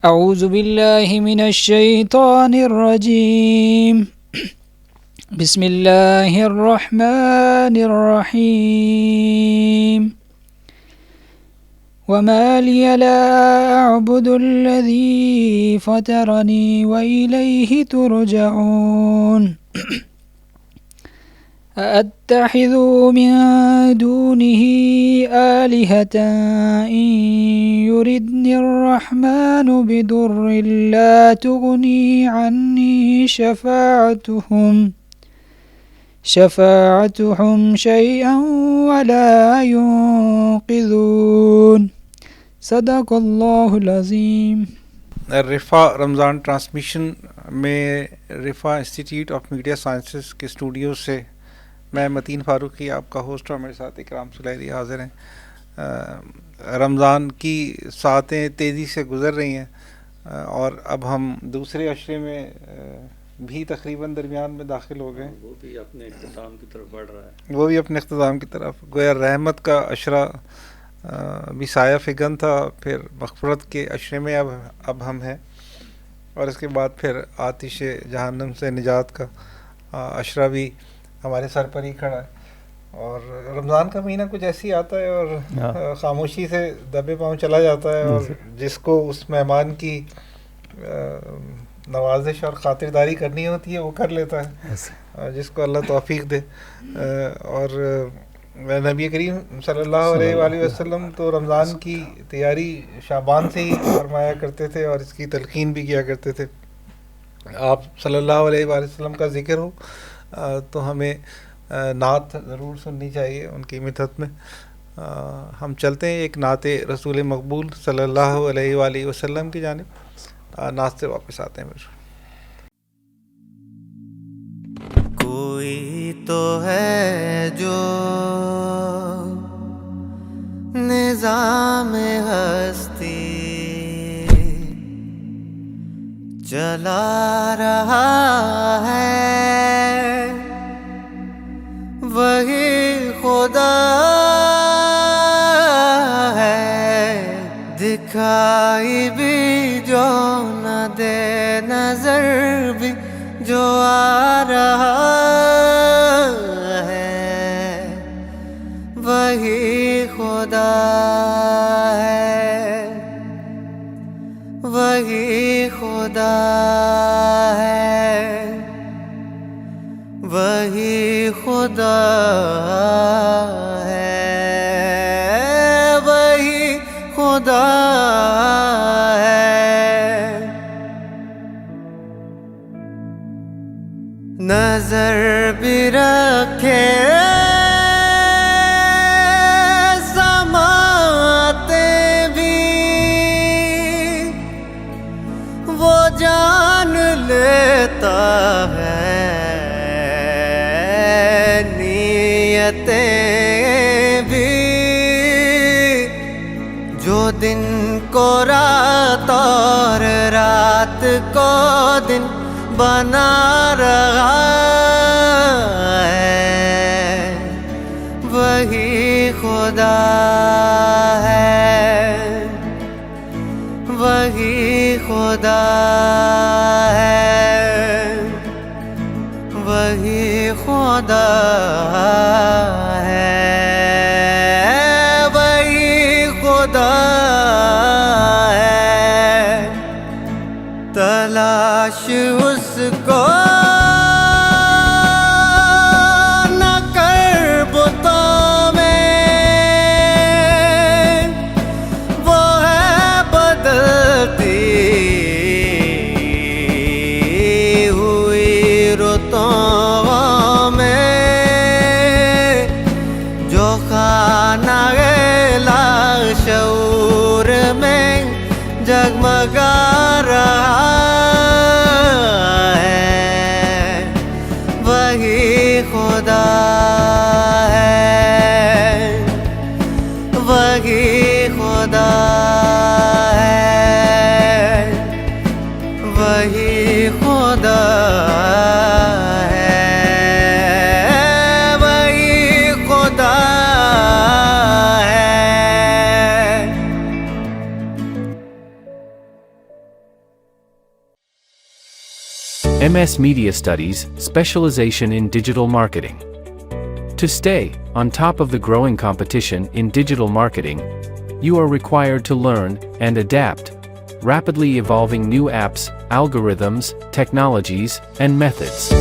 اعوذ باللہ من الشیطان الرجیم بسم اللہ الرحمن الرحیم وما لی لا اعبد الذی فطرنی وإلیہ ترجعون أَأَتَّخِذُ مِن دُونِهِ آلِهَةً إِن يُرِدْنِ الرَّحْمَنُ بِضُرٍّ لَّا تُغْنِي عَنِّي شَفَاعَتُهُمْ شَيْئًا وَلَا يُنقِذُونَ صدق اللہ العظیم۔ رفا رمضان ٹرانسمیشن میں رفا انسٹیٹیوٹ آف میڈیا سائنسز کے اسٹوڈیو سے میں متین فاروقی آپ کا ہوسٹ اور میرے ساتھ اکرام سلیری حاضر ہیں۔ رمضان کی ساعتیں تیزی سے گزر رہی ہیں اور اب ہم دوسرے عشرے میں بھی تقریباً درمیان میں داخل ہو گئے، وہ بھی اپنے اختتام کی طرف بڑھ رہا ہے، وہ بھی اپنے اختتام کی طرف۔ گویا رحمت کا عشرہ بھی سایہ فگن تھا، پھر مغفرت کے عشرے میں اب ہم ہیں، اور اس کے بعد پھر آتش جہنم سے نجات کا عشرہ بھی ہمارے سر پر ہی کھڑا ہے۔ اور رمضان کا مہینہ کچھ ایسی آتا ہے اور خاموشی سے دبے پاؤں چلا جاتا ہے، اور جس کو اس مہمان کی نوازش اور خاطرداری کرنی ہوتی ہے وہ کر لیتا ہے، جس کو اللہ توفیق دے۔ اور نبی کریم صلی اللہ علیہ وآلہ وسلم تو رمضان کی تیاری شعبان سے ہی فرمایا کرتے تھے اور اس کی تلقین بھی کیا کرتے تھے۔ آپ صلی اللہ علیہ وآلہ وسلم کا ذکر ہو تو ہمیں نعت ضرور سننی چاہیے ان کی مدحت میں۔ ہم چلتے ہیں ایک نعت رسول مقبول صلی اللہ علیہ وآلہ وسلم کی جانب، نعت سے واپس آتے ہیں۔ کوئی تو ہے جو نظام ہستی چلا رہا ہے، وہی خدا ہے، دکھائی بھی جو نہ دے، نظر بھی جو آ رہا ہے، وہی خدا ہے، وہی خدا ہے، وہی خدا ہے، وہی خدا ہے۔ نظر بھی رکھے سماتے بھی، وہ جان لیتا ہے نیتیں بھی، جو دن کو رات اور رات کو دن بنا رہا ہے، وہی خدا ہے، وہی خدا ہے، وہی خدا ہے، وہی خدا ہے۔ تلاش اس کو نہ کر بتوں میں، وہ ہے بدلتی ہوئی رتوں میں، جو خانہ لاشعور میں جگمگا رہا ہے، وہی خدا ہے، وہی خدا ہے، وہی خدا ہے، وہی خدا ہے۔ MS Media Studies, specialization in digital marketing. To stay on top of the growing competition in digital marketing, you are required to learn and adapt rapidly evolving new apps, algorithms, technologies, and methods.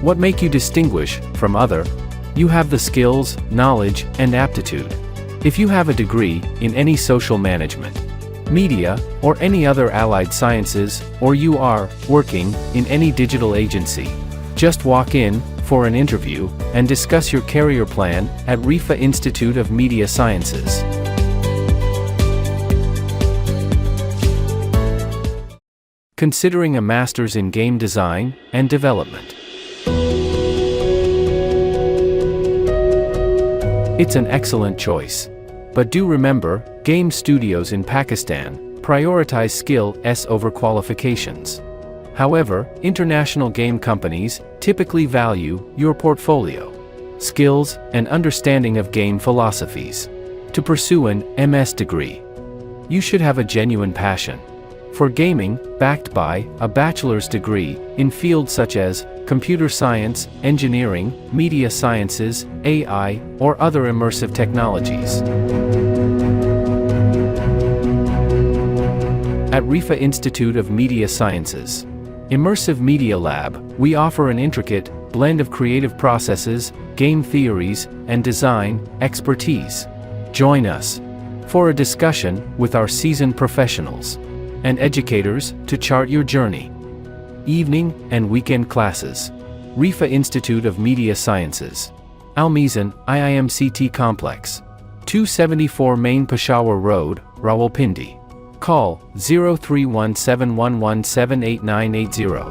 What make you distinguish from other? You have the skills, knowledge, and aptitude. If you have a degree in any social management, media, or any other allied sciences, or you are working in any digital agency, just walk in for an interview and discuss your career plan at RIFA Institute of Media Sciences. Considering a master's in game design and development. It's an excellent choice. But do remember, game studios in Pakistan prioritize skills over qualifications. However, international game companies typically value your portfolio, skills, and understanding of game philosophies. To pursue an MS degree, you should have a genuine passion for gaming, backed by a bachelor's degree in fields such as computer science, engineering, media sciences, AI, or other immersive technologies. At RIFA Institute of Media Sciences, Immersive Media Lab, we offer an intricate blend of creative processes, game theories, and design expertise. Join us for a discussion with our seasoned professionals and educators to chart your journey. Evening and weekend classes. RIFA Institute of Media Sciences. Al Mizan, IIMCT Complex. 274 Main Peshawar Road, Rawalpindi. Call 031711788980.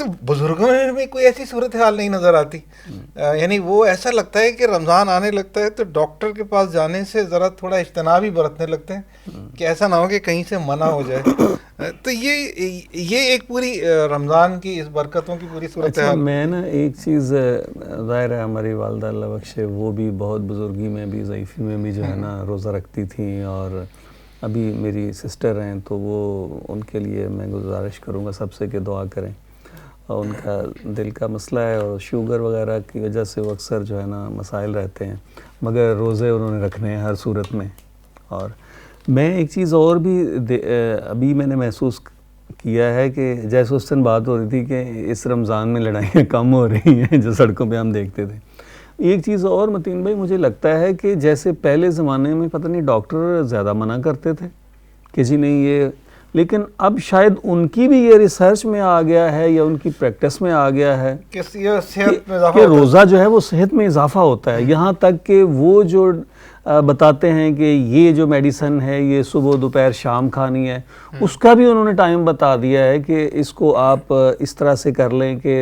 تو بزرگوں میں بھی کوئی ایسی صورتحال نہیں نظر آتی. یعنی وہ ایسا لگتا ہے کہ رمضان آنے لگتا ہے تو ڈاکٹر کے پاس جانے سے ذرا تھوڑا اجتناب ہی برتنے لگتے ہیں کہ ایسا نہ ہو کہ کہیں سے منع ہو جائے. تو یہ ایک پوری رمضان کی اس برکتوں کی پوری صورتحال. میں نا ایک چیز ظاہر ہے ہماری والدہ اللہ بخشے وہ بھی بہت بزرگی میں بھی ضعیفی میں بھی جو ہے نا روزہ رکھتی تھیں, اور ابھی میری سسٹر ہیں تو وہ ان کے لیے میں گزارش کروں گا سب سے کہ دعا کریں. اور ان کا دل کا مسئلہ ہے اور شوگر وغیرہ کی وجہ سے وہ اکثر جو ہے نا مسائل رہتے ہیں, مگر روزے انہوں نے رکھنے ہیں ہر صورت میں. اور میں ایک چیز اور بھی ابھی میں نے محسوس کیا ہے کہ جیسے اس دن بات ہو رہی تھی کہ اس رمضان میں لڑائیاں کم ہو رہی ہیں جو سڑکوں پہ ہم دیکھتے تھے. ایک چیز اور متین بھائی مجھے لگتا ہے کہ جیسے پہلے زمانے میں پتہ نہیں ڈاکٹر زیادہ منع کرتے تھے کہ جی نہیں یہ, لیکن اب شاید ان کی بھی یہ ریسرچ میں آ گیا ہے یا ان کی پریکٹس میں آ گیا ہے کہ روزہ جو ہے وہ صحت میں اضافہ ہوتا ہے. یہاں تک کہ وہ جو بتاتے ہیں کہ یہ جو میڈیسن ہے یہ صبح دوپہر شام کھانی ہے, اس کا بھی انہوں نے ٹائم بتا دیا ہے کہ اس کو آپ اس طرح سے کر لیں کہ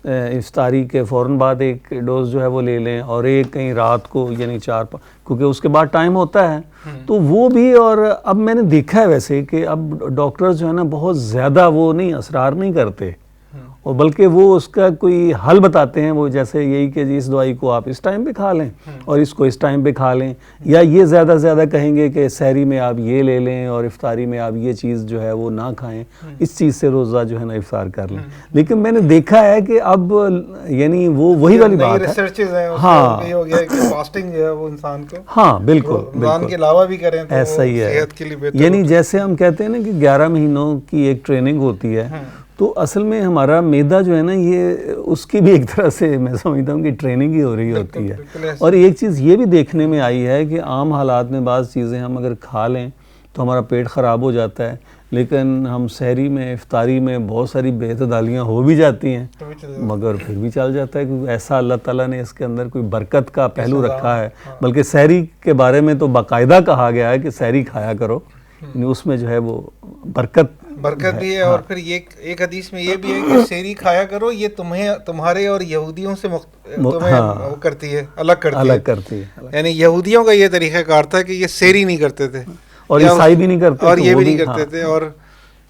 افطاری کے فوراً بعد ایک ڈوز جو ہے وہ لے لیں اور ایک کہیں رات کو, یعنی 4 کیونکہ اس کے بعد ٹائم ہوتا ہے. تو وہ بھی, اور اب میں نے دیکھا ہے ویسے کہ اب ڈاکٹرز جو ہے نا بہت زیادہ وہ نہیں اصرار نہیں کرتے, اور بلکہ وہ اس کا کوئی حل بتاتے ہیں, وہ جیسے یہی کہ جی اس دوائی کو آپ اس ٹائم پہ کھا لیں اور اس کو اس ٹائم پہ کھا لیں, یا یہ زیادہ زیادہ کہیں گے کہ سحری میں آپ یہ لے لیں اور افطاری میں آپ یہ چیز جو ہے وہ نہ کھائیں, اس چیز سے روزہ جو ہے نا افطار کر لیں. لیکن میں نے دیکھا ہے کہ اب یعنی وہ وہی والی بات ہے. ہاں یہ ہو گیا کہ فاسٹنگ جو ہے وہ انسان کو, ہاں بالکل رمضان کے علاوہ بھی کریں تو ایسا ہی ہے. صحت کے لیے بہتر. یعنی جیسے ہم کہتے ہیں نا کہ 11 مہینوں کی ایک ٹریننگ ہوتی ہے, تو اصل میں ہمارا معدہ جو ہے نا یہ اس کی بھی ایک طرح سے میں سمجھتا ہوں کہ ٹریننگ ہی ہو رہی ہوتی ہے. اور ایک چیز یہ بھی دیکھنے میں آئی ہے کہ عام حالات میں بعض چیزیں ہم اگر کھا لیں تو ہمارا پیٹ خراب ہو جاتا ہے, لیکن ہم سحری میں افطاری میں بہت ساری بے اعتدالیاں ہو بھی جاتی ہیں مگر پھر بھی چل جاتا ہے, کیونکہ ایسا اللہ تعالیٰ نے اس کے اندر کوئی برکت کا پہلو رکھا ہے. بلکہ سحری کے بارے میں تو باقاعدہ کہا گیا ہے کہ سحری کھایا کرو, یعنی اس میں جو ہے وہ برکت بھی ہے. اور پھر یہ ایک حدیث میں یہ بھی ہے کہ سحری کھایا کرو, یہ تمہارے اور یہودیوں سے تمہیں کرتی ہے, الگ کرتی ہے. یعنی یہودیوں کا یہ طریقہ کار تھا کہ یہ سحری نہیں کرتے تھے, اور عیسائی بھی نہیں کرتے, اور یہ بھی نہیں کرتے تھے, اور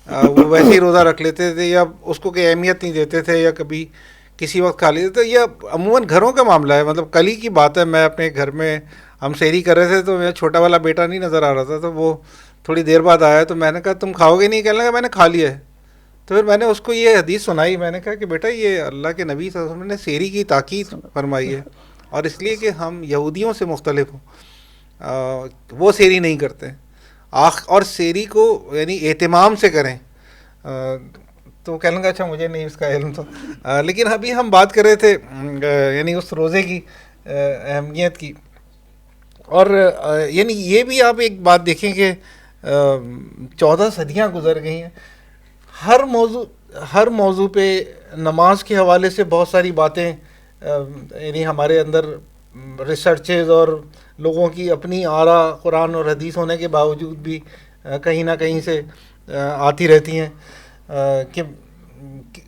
وہ ویسے ہی روزہ رکھ لیتے تھے, یا اس کو کوئی اہمیت نہیں دیتے تھے, یا کبھی کسی وقت کھا لیتے تھے. یہ عموماً گھروں کا معاملہ ہے. مطلب کل ہی کی بات ہے, میں اپنے گھر میں ہم سحری کر رہے تھے تو میرا چھوٹا والا بیٹا نہیں نظر آ رہا تھا, تو وہ تھوڑی دیر بعد آیا, تو میں نے کہا تم کھاؤ گے نہیں؟ کہنے لگا میں نے کھا لیا ہے. تو پھر میں نے اس کو یہ حدیث سنائی, میں نے کہا کہ بیٹا یہ اللہ کے نبی صلی اللہ علیہ وسلم نے سحری کی تاکید فرمائی ہے, اور اس لیے کہ ہم یہودیوں سے مختلف ہوں, وہ سحری نہیں کرتے, اور سحری کو یعنی اہتمام سے کریں. تو کہنے لگا اچھا مجھے نہیں اس کا علم تو. لیکن ابھی ہم بات کر رہے تھے یعنی اس روزے کی اہمیت کی, اور یعنی یہ بھی آپ ایک بات دیکھیں کہ 14 صدیاں گزر گئی ہیں, ہر موضوع پہ نماز کے حوالے سے بہت ساری باتیں, یعنی ہمارے اندر ریسرچز اور لوگوں کی اپنی آراء قرآن اور حدیث ہونے کے باوجود بھی کہیں نہ کہیں سے آتی رہتی ہیں کہ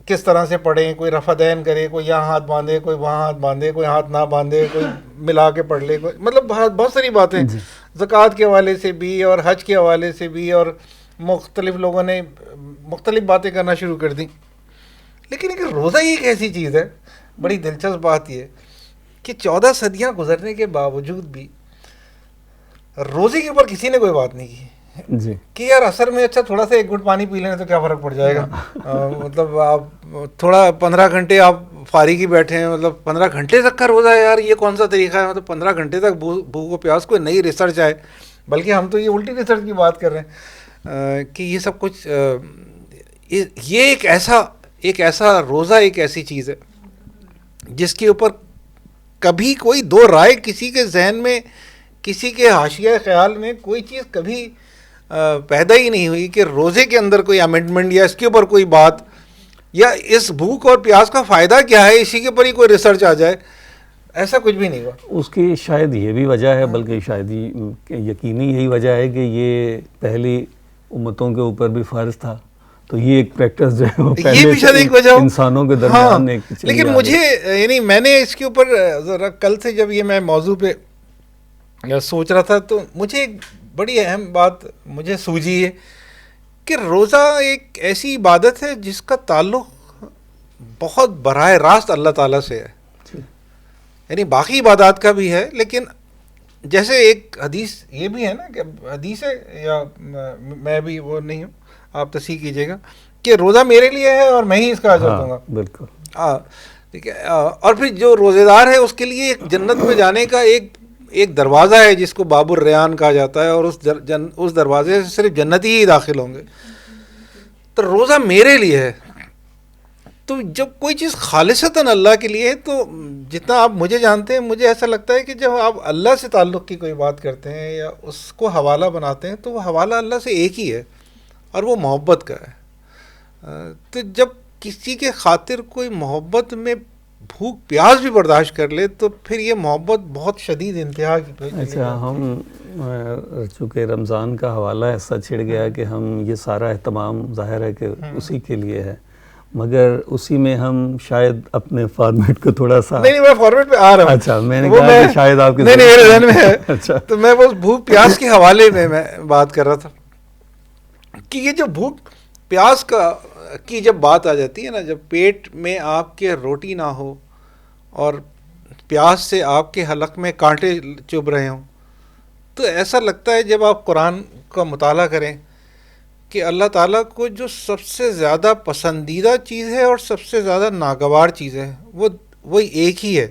کس طرح سے پڑھیں, کوئی رفع دین کرے, کوئی یہاں ہاتھ باندھے, کوئی وہاں ہاتھ باندھے, کوئی ہاتھ نہ باندھے, کوئی ملا کے پڑھ لے, کوئی مطلب بہت ساری باتیں زکوٰۃ کے حوالے سے بھی اور حج کے حوالے سے بھی, اور مختلف لوگوں نے مختلف باتیں کرنا شروع کر دیں. لیکن ایک روزہ ہی ایک ایسی چیز ہے, بڑی دلچسپ بات یہ کہ 14 صدیاں گزرنے کے باوجود بھی روزے کے اوپر کسی نے کوئی بات نہیں کی جی کہ یار عصر میں اچھا تھوڑا سا 1 گھٹ پانی پی لیں تو کیا فرق پڑ جائے گا. مطلب آپ تھوڑا 15 گھنٹے آپ فارغ ہی بیٹھے ہیں, مطلب 15 گھنٹے تک کا روزہ ہے یار, یہ کون سا طریقہ ہے؟ مطلب 15 گھنٹے تک بھوک و پیاس, کوئی نئی ریسرچ آئے, بلکہ ہم تو یہ الٹی ریسرچ کی بات کر رہے ہیں کہ یہ سب کچھ, یہ ایک ایسا روزہ ایک ایسی چیز ہے جس کے اوپر کبھی کوئی دو رائے کسی کے ذہن میں, کسی کے حاشیہ خیال میں کوئی چیز کبھی پیدا ہی نہیں ہوئی کہ روزے کے اندر کوئی امینڈمنٹ یا اس کے اوپر کوئی بات, یا اس بھوک اور پیاس کا فائدہ کیا ہے اسی کے اوپر ہی کوئی ریسرچ آ جائے. ایسا کچھ بھی نہیں ہوا. اس کی شاید یہ بھی وجہ ہے, بلکہ شاید یقینی یہی وجہ ہے کہ یہ پہلی امتوں کے اوپر بھی فرض تھا, تو یہ ایک پریکٹس جو ہے وہ یہ بھی شاید ایک وجہ ہو انسانوں کے درمیان ایک چلی لیکن مجھے یعنی میں نے اس کے اوپر ذرا کل سے جب یہ میں موضوع پہ سوچ رہا تھا تو مجھے ایک بڑی اہم بات مجھے سوجھی ہے کہ روزہ ایک ایسی عبادت ہے جس کا تعلق بہت براہ راست اللہ تعالیٰ سے ہے. یعنی باقی عبادات کا بھی ہے لیکن جیسے ایک حدیث یہ بھی ہے نا کہ حدیث ہے یا میں بھی وہ نہیں ہوں آپ تصحیح کیجیے گا کہ روزہ میرے لیے ہے اور میں ہی اس کا اجر دوں گا. بالکل ٹھیک ہے. اور پھر جو روزے دار ہے اس کے لیے ایک جنت میں جانے کا ایک دروازہ ہے جس کو باب الریان کہا جاتا ہے اور اس دروازے سے صرف جنتی ہی داخل ہوں گے. تو روزہ میرے لیے ہے. تو جب کوئی چیز خالصتاً اللہ کے لیے ہے تو جتنا آپ مجھے جانتے ہیں مجھے ایسا لگتا ہے کہ جب آپ اللہ سے تعلق کی کوئی بات کرتے ہیں یا اس کو حوالہ بناتے ہیں تو وہ حوالہ اللہ سے ایک ہی ہے اور وہ محبت کا ہے. تو جب کسی کے خاطر کوئی محبت میں بھوک پیاس بھی برداشت کر لے تو پھر یہ محبت بہت شدید انتہا کی. اچھا ہم چونکہ رمضان کا حوالہ ایسا چھڑ گیا کہ ہم یہ سارا اہتمام ظاہر ہے کہ اسی کے لیے ہے مگر اسی میں ہم شاید اپنے فارمیٹ کو تھوڑا سا نہیں میں فارمیٹ پہ آ رہا ہوں. اچھا میں نے کہا کہ شاید آپ کے نہیں میرے ذہن میں ہے. اچھا تو میں وہ بھوک پیاس کے حوالے میں بات کر رہا تھا کہ یہ جو بھوک پیاس کی جب بات آ جاتی ہے نا جب پیٹ میں آپ کے روٹی نہ ہو اور پیاس سے آپ کے حلق میں کانٹے چبھ رہے ہوں تو ایسا لگتا ہے جب آپ قرآن کا مطالعہ کریں کہ اللہ تعالیٰ کو جو سب سے زیادہ پسندیدہ چیز ہے اور سب سے زیادہ ناگوار چیز ہے وہ ایک ہی ہے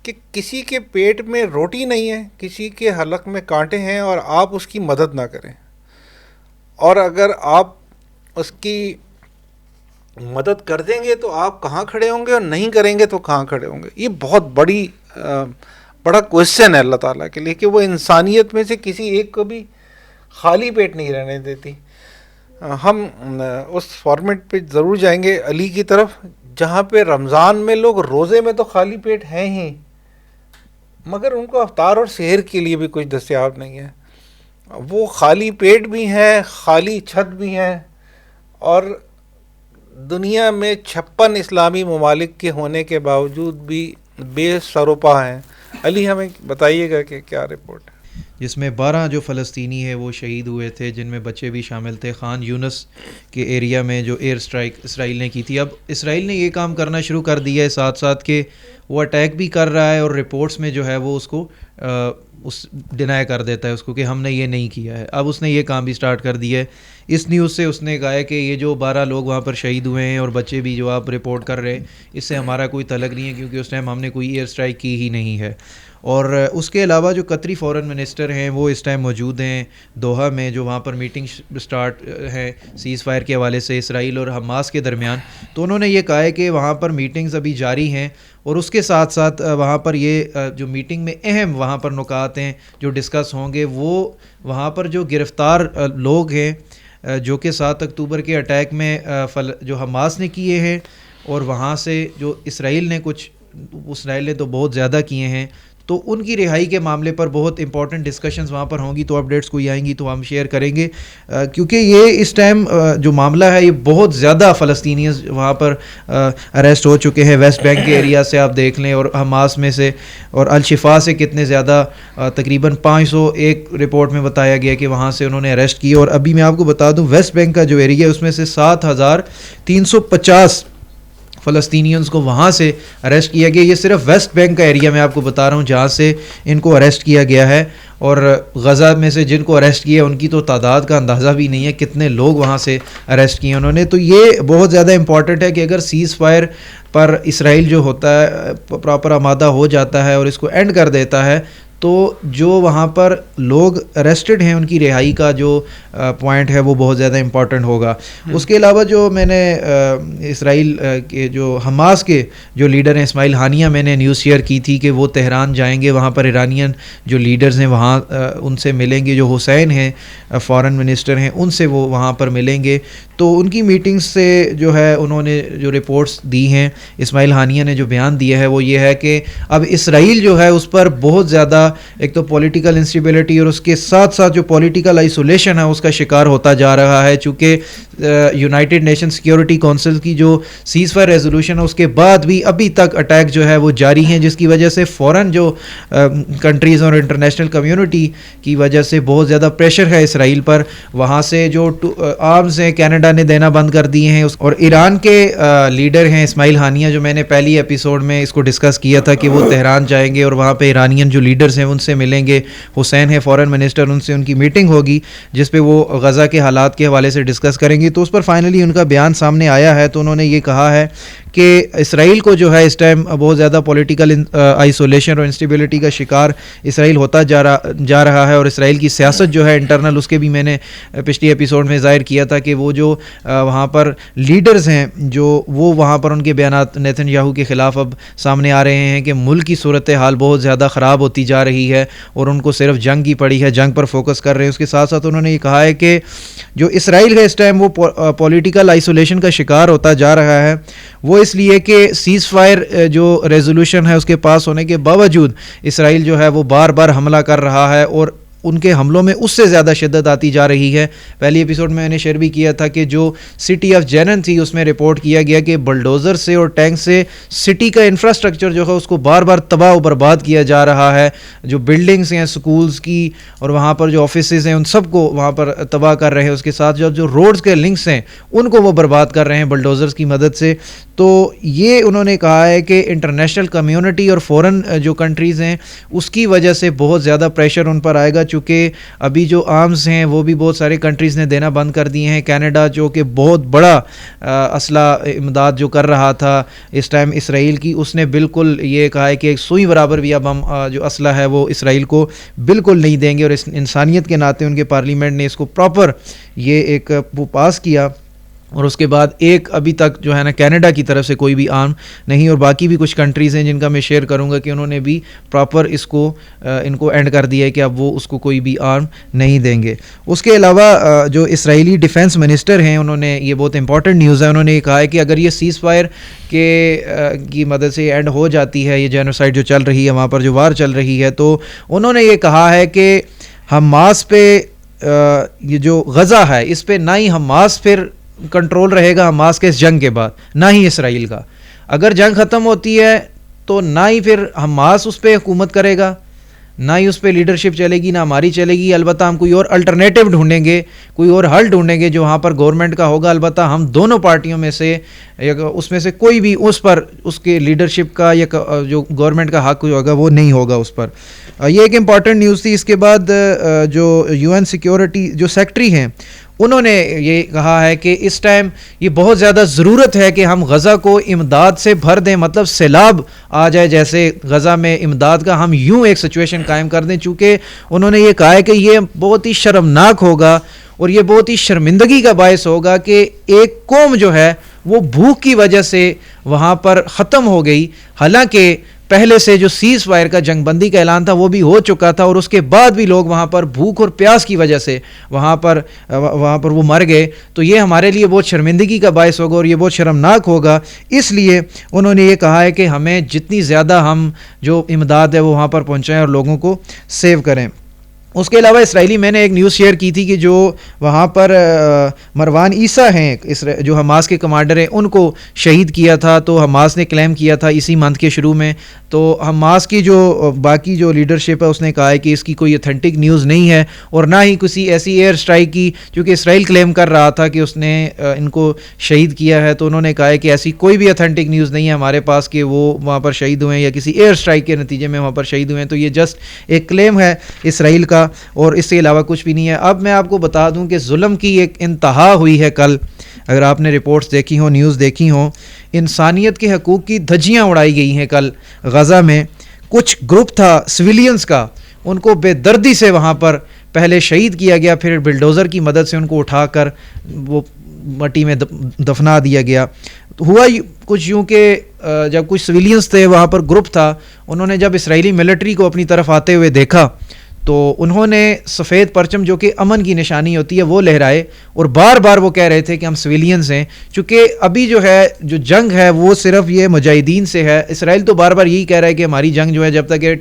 کہ کسی کے پیٹ میں روٹی نہیں ہے کسی کے حلق میں کانٹے ہیں اور آپ اس کی مدد نہ کریں. اور اگر آپ اس کی مدد کر دیں گے تو آپ کہاں کھڑے ہوں گے اور نہیں کریں گے تو کہاں کھڑے ہوں گے. یہ بہت بڑا کویسچن ہے اللہ تعالیٰ کے لیے کہ وہ انسانیت میں سے کسی ایک کو بھی خالی پیٹ نہیں رہنے دیتی. ہم اس فارمیٹ پہ ضرور جائیں گے علی کی طرف جہاں پہ رمضان میں لوگ روزے میں تو خالی پیٹ ہیں ہی مگر ان کو افطار اور سحر کے لیے بھی کچھ دستیاب نہیں ہے. وہ خالی پیٹ بھی ہیں خالی چھت بھی ہیں اور دنیا میں 56 اسلامی ممالک کے ہونے کے باوجود بھی بے سروپا ہیں. علی ہمیں بتائیے گا کہ کیا رپورٹ ہے. جس میں 12 جو فلسطینی ہیں وہ شہید ہوئے تھے جن میں بچے بھی شامل تھے. خان یونس کے ایریا میں جو ایئر سٹرائک اسرائیل نے کی تھی. اب اسرائیل نے یہ کام کرنا شروع کر دیا ہے ساتھ ساتھ کہ وہ اٹیک بھی کر رہا ہے اور رپورٹس میں جو ہے وہ اس کو ڈینائی کر دیتا ہے اس کو کہ ہم نے یہ نہیں کیا ہے. اب اس نے یہ کام بھی سٹارٹ کر دیا ہے. اس نیوز سے اس نے کہا ہے کہ یہ جو 12 لوگ وہاں پر شہید ہوئے ہیں اور بچے بھی جو آپ رپورٹ کر رہے ہیں اس سے ہمارا کوئی تعلق نہیں ہے کیونکہ اس ٹائم ہم نے کوئی ایئر سٹرائک کی ہی نہیں ہے. اور اس کے علاوہ جو قطری فورن منسٹر ہیں وہ اس ٹائم موجود ہیں دوحہ میں جو وہاں پر میٹنگ سٹارٹ ہے سیز فائر کے حوالے سے اسرائیل اور حماس کے درمیان. تو انہوں نے یہ کہا ہے کہ وہاں پر میٹنگز ابھی جاری ہیں اور اس کے ساتھ ساتھ وہاں پر یہ جو میٹنگ میں اہم وہاں پر نکات ہیں جو ڈسکس ہوں گے وہ وہاں پر جو گرفتار لوگ ہیں جو کہ 7 اکتوبر کے اٹیک میں جو حماس نے کیے ہیں اور وہاں سے جو اسرائیل نے تو بہت زیادہ کیے ہیں تو ان کی رہائی کے معاملے پر بہت امپورٹنٹ ڈسکشنز وہاں پر ہوں گی. تو اپڈیٹس کوئی آئیں گی تو ہم شیئر کریں گے کیونکہ یہ اس ٹائم جو معاملہ ہے یہ بہت زیادہ فلسطینیز وہاں پر اریسٹ ہو چکے ہیں. ویسٹ بینک کے ایریا سے آپ دیکھ لیں اور حماس میں سے اور الشفا سے کتنے زیادہ تقریباً 500 ایک رپورٹ میں بتایا گیا کہ وہاں سے انہوں نے اریسٹ کیے. اور ابھی میں آپ کو بتا دوں ویسٹ بینک کا جو ایریا ہے اس میں سے 7350 فلسطینینز کو وہاں سے اریسٹ کیا گیا. یہ صرف ویسٹ بینک کا ایریا میں آپ کو بتا رہا ہوں جہاں سے ان کو اریسٹ کیا گیا ہے. اور غزہ میں سے جن کو اریسٹ کیا ان کی تو تعداد کا اندازہ بھی نہیں ہے کتنے لوگ وہاں سے اریسٹ کیے انہوں نے. تو یہ بہت زیادہ امپورٹنٹ ہے کہ اگر سیز فائر پر اسرائیل جو ہوتا ہے پراپر آمادہ ہو جاتا ہے اور اس کو اینڈ کر دیتا ہے تو جو وہاں پر لوگ اریسٹڈ ہیں ان کی رہائی کا جو پوائنٹ ہے وہ بہت زیادہ امپورٹنٹ ہوگا. اس کے علاوہ جو میں نے اسرائیل کے جو حماس کے جو لیڈر ہیں اسماعیل ہانیہ میں نے نیوز شیئر کی تھی کہ وہ تہران جائیں گے وہاں پر ایرانین جو لیڈرز ہیں وہاں ان سے ملیں گے. جو حسین ہیں فارن منسٹر ہیں ان سے وہ وہاں پر ملیں گے. تو ان کی میٹنگز سے جو ہے انہوں نے جو رپورٹس دی ہیں، اسماعیل ہانیہ نے جو بیان دیا ہے وہ یہ ہے کہ اب اسرائیل جو ہے اس پر بہت زیادہ ایک تو پولیٹیکل انسٹیبلٹی اور اس کے ساتھ ساتھ جو پولیٹیکل آئسولیشن ہے اس کا شکار ہوتا جا رہا ہے، چونکہ یونائٹڈ نیشن سیکیورٹی کونسل کی جو سیز فائر ریزولوشن ہے اس کے بعد بھی ابھی تک اٹیک جو ہے وہ جاری ہیں، جس کی وجہ سے فوراً جو کنٹریز اور انٹرنیشنل کمیونٹی کی وجہ سے بہت زیادہ پریشر ہے اسرائیل پر. وہاں سے جو آرمز ہیں کینیڈا نے دینا بند کر دیے ہیں، اور ایران کے لیڈر ہیں اسماعیل ہانیہ، جو میں نے پہلی ایپیسوڈ میں اس کو ڈسکس کیا تھا کہ وہ تہران جائیں گے اور وہاں پہ ایرانین جو لیڈرز ہیں ان سے ملیں گے. حسین ہے فورن منسٹر، ان سے ان کی میٹنگ ہوگی جس پہ وہ غزہ کے حالات کے حوالے سے ڈسکس کریں گے. تو اس پر فائنلی ان کا بیان سامنے آیا ہے. تو انہوں نے یہ کہا ہے کہ اسرائیل کو جو ہے اس ٹائم بہت زیادہ پولیٹیکل آئسولیشن اور انسٹیبلٹی کا شکار اسرائیل ہوتا جا رہا ہے، اور اسرائیل کی سیاست جو ہے انٹرنل اس کے بھی میں نے پچھلی ایپیسوڈ میں ظاہر کیا تھا کہ وہ جو وہاں پر لیڈرز ہیں جو وہ وہاں پر ان کے بیانات نیتن یاہو کے خلاف اب سامنے آ رہے ہیں کہ ملک کی صورتحال بہت زیادہ خراب ہوتی جا رہی ہے اور ان کو صرف جنگ کی پڑی ہے، جنگ پر فوکس کر رہے ہیں. اس کے ساتھ ساتھ انہوں نے یہ کہا ہے کہ جو اسرائیل ہے اس ٹائم وہ پولیٹیکل آئسولیشن کا شکار ہوتا جا رہا ہے، وہ اس لیے کہ سیز فائر جو ریزولوشن ہے اس کے پاس ہونے کے باوجود اسرائیل جو ہے وہ بار بار حملہ کر رہا ہے اور ان کے حملوں میں اس سے زیادہ شدت آتی جا رہی ہے. پہلی ایپیسوڈ میں نے شیئر بھی کیا تھا کہ جو سٹی آف جینن تھی اس میں رپورٹ کیا گیا کہ بلڈوزر سے اور ٹینک سے سٹی کا انفراسٹرکچر جو ہے اس کو بار بار تباہ و برباد کیا جا رہا ہے. جو بلڈنگز ہیں سکولز کی اور وہاں پر جو آفیسز ہیں ان سب کو وہاں پر تباہ کر رہے ہیں. اس کے ساتھ جو روڈز کے لنکس ہیں ان کو وہ برباد کر رہے ہیں بلڈوزرز کی مدد سے. تو یہ انہوں نے کہا ہے کہ انٹرنیشنل کمیونٹی اور فورن جو کنٹریز ہیں اس کی وجہ سے بہت زیادہ پریشر ان پر آئے گا، چونکہ ابھی جو آرمز ہیں وہ بھی بہت سارے کنٹریز نے دینا بند کر دیے ہیں. کینیڈا جو کہ بہت بڑا اسلحہ امداد جو کر رہا تھا اس ٹائم اسرائیل کی، اس نے بالکل یہ کہا ہے کہ ایک سوئی برابر بھی اب ہم جو اسلحہ ہے وہ اسرائیل کو بالکل نہیں دیں گے، اور اس انسانیت کے ناطے ان کے پارلیمنٹ نے اس کو پراپر یہ ایک وہ پاس کیا. اور اس کے بعد ایک ابھی تک جو ہے نا کینیڈا کی طرف سے کوئی بھی آرم نہیں، اور باقی بھی کچھ کنٹریز ہیں جن کا میں شیئر کروں گا کہ انہوں نے بھی پراپر اس کو ان کو اینڈ کر دیا ہے کہ اب وہ اس کو کوئی بھی آرم نہیں دیں گے. اس کے علاوہ جو اسرائیلی ڈیفنس منسٹر ہیں انہوں نے یہ بہت امپورٹنٹ نیوز ہے، انہوں نے یہ کہا ہے کہ اگر یہ سیز فائر کی مدد سے اینڈ ہو جاتی ہے، یہ جینوسائڈ جو چل رہی ہے وہاں پر جو وار چل رہی ہے، تو انہوں نے یہ کہا ہے کہ حماس پہ یہ جو غزہ ہے اس پہ نہ ہی حماس پھر کنٹرول رہے گا حماس کے اس جنگ کے بعد، نہ ہی اسرائیل کا. اگر جنگ ختم ہوتی ہے تو نہ ہی پھر حماس اس پہ حکومت کرے گا، نہ ہی اس پہ لیڈرشپ چلے گی، نہ ہماری چلے گی. البتہ ہم کوئی اور الٹرنیٹیو ڈھونڈیں گے، کوئی اور حل ڈھونڈیں گے جو وہاں پر گورنمنٹ کا ہوگا. البتہ ہم دونوں پارٹیوں میں سے اس میں سے کوئی بھی اس پر اس کے لیڈرشپ کا یا جو گورنمنٹ کا حق ہوگا وہ نہیں ہوگا اس پر. یہ ایک امپورٹنٹ نیوز تھی. اس کے بعد جو یو این سیکیورٹی جو سیکٹری ہیں انہوں نے یہ کہا ہے کہ اس ٹائم یہ بہت زیادہ ضرورت ہے کہ ہم غزہ کو امداد سے بھر دیں، مطلب سیلاب آ جائے جیسے غزہ میں امداد کا ہم یوں ایک سچویشن قائم کر دیں. چونکہ انہوں نے یہ کہا ہے کہ یہ بہت ہی شرمناک ہوگا اور یہ بہت ہی شرمندگی کا باعث ہوگا کہ ایک قوم جو ہے وہ بھوک کی وجہ سے وہاں پر ختم ہو گئی، حالانکہ پہلے سے جو سیز فائر کا جنگ بندی کا اعلان تھا وہ بھی ہو چکا تھا، اور اس کے بعد بھی لوگ وہاں پر بھوک اور پیاس کی وجہ سے وہاں پر وہ مر گئے. تو یہ ہمارے لیے بہت شرمندگی کا باعث ہوگا اور یہ بہت شرمناک ہوگا. اس لیے انہوں نے یہ کہا ہے کہ ہمیں جتنی زیادہ ہم جو امداد ہے وہ وہاں پر پہنچائیں اور لوگوں کو سیو کریں. اس کے علاوہ اسرائیلی میں نے ایک نیوز شیئر کی تھی کہ جو وہاں پر مروان عیسیٰ ہیں جو حماس کے کمانڈر ہیں ان کو شہید کیا تھا. تو حماس نے کلیم کیا تھا اسی منتھ کے شروع میں. تو حماس کی جو باقی جو لیڈرشپ ہے اس نے کہا ہے کہ اس کی کوئی اتھینٹک نیوز نہیں ہے اور نہ ہی کسی ایسی ایئر اسٹرائک کی، کیونکہ اسرائیل کلیم کر رہا تھا کہ اس نے ان کو شہید کیا ہے. تو انہوں نے کہا ہے کہ ایسی کوئی بھی اتھینٹک نیوز نہیں ہے ہمارے پاس کہ وہ وہاں پر شہید ہوئے ہیں یا کسی ایئر اسٹرائک کے نتیجے میں وہاں پر شہید ہوئے ہیں. تو یہ جسٹ ایک کلیم ہے اسرائیل کا اور اس کے علاوہ کچھ بھی نہیں ہے. اب میں آپ کو بتا دوں کہ ظلم کی ایک انتہا ہوئی ہے کل. اگر آپ نے رپورٹس دیکھی ہوں، نیوز دیکھی ہوں، انسانیت کے حقوق کی دھجیاں اڑائی گئی ہیں کل غزہ میں. کچھ گروپ تھا سویلینز کا، ان کو بے دردی سے وہاں پر پہلے شہید کیا گیا، پھر بلڈوزر کی مدد سے ان کو اٹھا کر وہ مٹی میں دفنا دیا گیا. ہوا کچھ یوں کہ جب کچھ سویلینز تھے وہاں پر گروپ تھا، انہوں نے جب اسرائیلی ملٹری کو اپنی طرف آتے ہوئے دیکھا تو انہوں نے سفید پرچم جو کہ امن کی نشانی ہوتی ہے وہ لہرائے اور بار بار وہ کہہ رہے تھے کہ ہم سویلینز ہیں، چونکہ ابھی جو ہے جو جنگ ہے وہ صرف یہ مجاہدین سے ہے. اسرائیل تو بار بار یہی کہہ رہا ہے کہ ہماری جنگ جو ہے جب تک یہ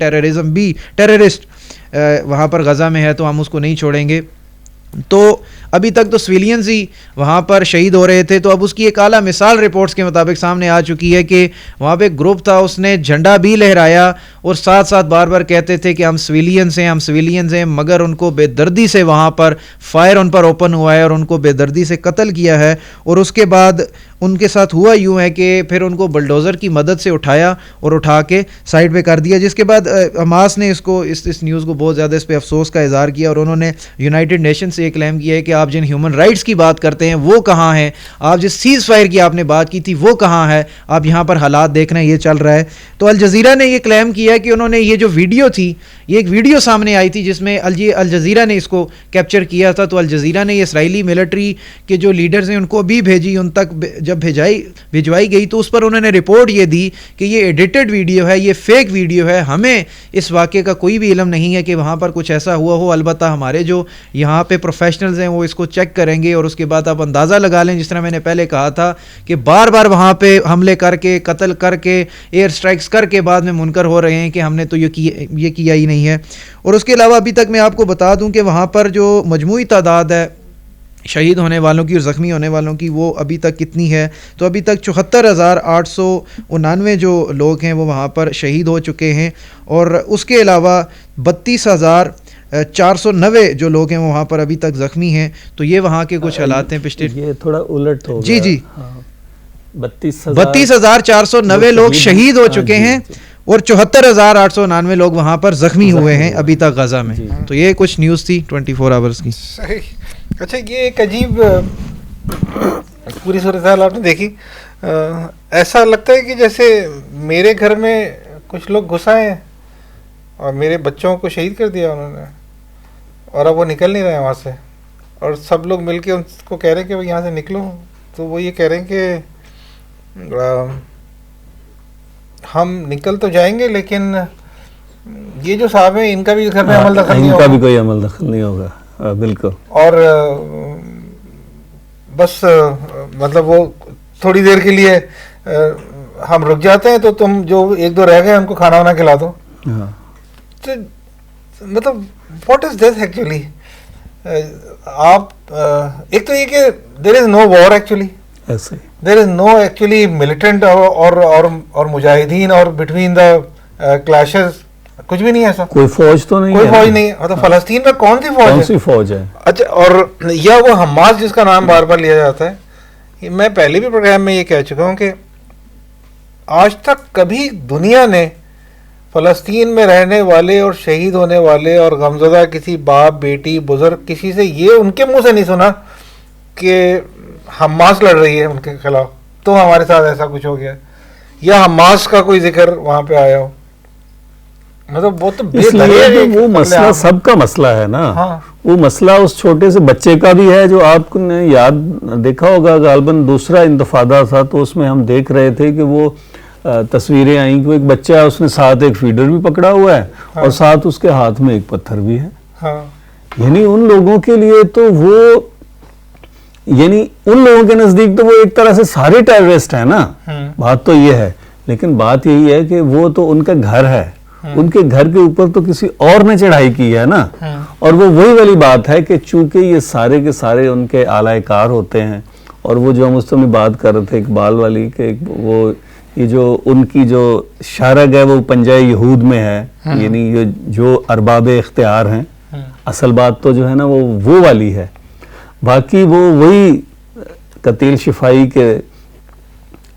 ٹیررسٹ وہاں پر غزہ میں ہے تو ہم اس کو نہیں چھوڑیں گے. تو ابھی تک تو سویلینز ہی وہاں پر شہید ہو رہے تھے. تو اب اس کی ایک اعلیٰ مثال رپورٹس کے مطابق سامنے آ چکی ہے کہ وہاں پہ ایک گروپ تھا، اس نے جھنڈا بھی لہرایا اور ساتھ ساتھ بار بار کہتے تھے کہ ہم سویلینز ہیں، ہم سویلینز ہیں، مگر ان کو بے دردی سے وہاں پر فائر ان پر اوپن ہوا ہے اور ان کو بے دردی سے قتل کیا ہے. اور اس کے بعد ان کے ساتھ ہوا یوں ہے کہ پھر ان کو بلڈوزر کی مدد سے اٹھایا اور اٹھا کے سائڈ پہ کر دیا، جس کے بعد حماس نے اس نیوز کو بہت زیادہ اس پہ افسوس کا اظہار کیا اور انہوں نے یونائٹڈ نیشن سے یہ کلیم کیا ہے کہ آپ جن ہیومن رائٹس کی بات کرتے ہیں وہ کہاں ہیں، آپ جس سیز فائر کی آپ نے بات کی تھی وہ کہاں ہے، آپ یہاں پر حالات دیکھ رہے ہیں یہ چل رہا ہے. تو الجزیرہ نے یہ کلیم کیا ہے کہ انہوں نے یہ جو ویڈیو تھی، یہ ایک ویڈیو سامنے آئی تھی جس میں الجزیرہ نے اس کو کیپچر کیا تھا. تو الجزیرہ نے یہ اسرائیلی ملٹری کے جو لیڈرز ہیں ان کو بھی بھیجی، ان تک جب بھجوائی گئی تو اس پر انہوں نے رپورٹ یہ دی کہ یہ ایڈیٹڈ ویڈیو ہے، یہ فیک ویڈیو ہے، ہمیں اس واقعے کا کوئی بھی علم نہیں ہے کہ وہاں پر کچھ ایسا ہوا ہو. البتہ ہمارے جو یہاں پہ پروفیشنلز ہیں وہ اس کو چیک کریں گے اور اس کے بعد آپ اندازہ لگا لیں، جس طرح میں نے پہلے کہا تھا کہ بار بار وہاں پہ حملے کر کے، قتل کر کے، ایئر سٹرائکس کر کے بعد میں منکر ہو رہے ہیں کہ ہم نے تو یہ کیا ہی نہیں ہے. اور اس کے علاوہ ابھی تک میں آپ کو بتا دوں کہ وہاں پر جو مجموعی تعداد ہے شہید ہونے والوں کی اور زخمی ہونے والوں کی وہ ابھی تک کتنی ہے، تو ابھی تک 74,899 جو لوگ ہیں وہ وہاں پر شہید ہو چکے ہیں اور اس کے علاوہ 32,490 جو لوگ ہیں وہاں پر ابھی تک زخمی ہیں. تو یہ وہاں کے کچھ حالات ہیں. پچھلے یہ تھوڑا الٹ ہو گیا. جی 32,490 لوگ شہید ہو چکے ہیں اور 74,899 لوگ وہاں پر زخمی ہوئے ہیں ابھی تک غزہ میں. تو یہ کچھ نیوز تھی 24 آورز کی. صحیح. اچھا یہ ایک عجیب پوری صورتحال آپ نے دیکھی، ایسا لگتا ہے کہ جیسے میرے گھر میں کچھ لوگ گھس آئے ہیں اور میرے بچوں کو شہید کر دیا انہوں نے اور اب وہ نکل نہیں رہے وہاں سے، اور سب لوگ مل کے ان کو کہہ رہے ہیں کہ وہ یہاں سے نکلو. تو وہ یہ کہہ رہے ہیں کہ ہم نکل تو جائیں گے لیکن یہ جو صاحب ہیں ان کا بھی گھر میں عمل دخل نہیں ہوگا، ان کا بھی کوئی عمل دخل نہیں ہوگا. بالکل. اور بس مطلب وہ تھوڑی دیر کے لیے ہم رک جاتے ہیں تو تم جو ایک دو رہ گئے ان کو کھانا وانا کھلا دو. تو مطلب واٹ از دس ایکچولی؟ آپ ایک تو یہ کہ دیر از نو وار ایکچولی، دیر از نو ایکچولی ملیٹنٹ اور مجاہدین اور بٹوین دا کلیشز کچھ بھی نہیں ہے ایسا. کوئی فوج تو نہیں، کوئی فوج نہیں ہے. مطلب فلسطین میں کون سی فوج ہے؟ اچھا. اور یا وہ حماس جس کا نام بار بار لیا جاتا ہے، میں پہلے بھی پروگرام میں یہ کہہ چکا ہوں کہ آج تک کبھی دنیا نے فلسطین میں رہنے والے اور شہید ہونے والے اور غمزدہ کسی باپ بیٹی بزرگ کسی سے یہ ان کے منہ سے نہیں سنا کہ حماس لڑ رہی ہے ان کے خلاف تو ہمارے ساتھ ایسا کچھ ہو گیا، یا حماس کا کوئی ذکر وہاں پہ آیا ہو. مطلب وہ تو وہ مسئلہ سب کا مسئلہ ہے نا. وہ مسئلہ اس چھوٹے سے بچے کا بھی ہے جو آپ نے یاد دیکھا ہوگا غالباً دوسرا انتفاضہ تھا تو اس میں ہم دیکھ رہے تھے کہ وہ تصویریں آئیں کہ ایک بچہ ہے، اس نے ساتھ ایک فیڈر بھی پکڑا ہوا ہے اور ساتھ اس کے ہاتھ میں ایک پتھر بھی ہے. یعنی ان لوگوں کے لیے تو وہ، یعنی ان لوگوں کے نزدیک تو وہ ایک طرح سے سارے ٹیررسٹ ہیں نا. بات تو یہ ہے، لیکن بات یہی ہے کہ وہ تو ان کا گھر ہے، ان کے گھر کے اوپر تو کسی اور نے چڑھائی کی ہے نا. اور وہ وہی والی بات ہے کہ چونکہ یہ سارے کے سارے ان کے اعلی کار ہوتے ہیں، اور وہ جو ہم اس میں بات کر رہے تھے اقبال والی کہ وہ یہ جو ان کی جو شارگ ہے وہ پنجہ یہود میں ہے، یعنی یہ جو ارباب اختیار ہیں. اصل بات تو جو ہے نا وہ والی ہے. باقی وہ وہی قتیل شفائی کے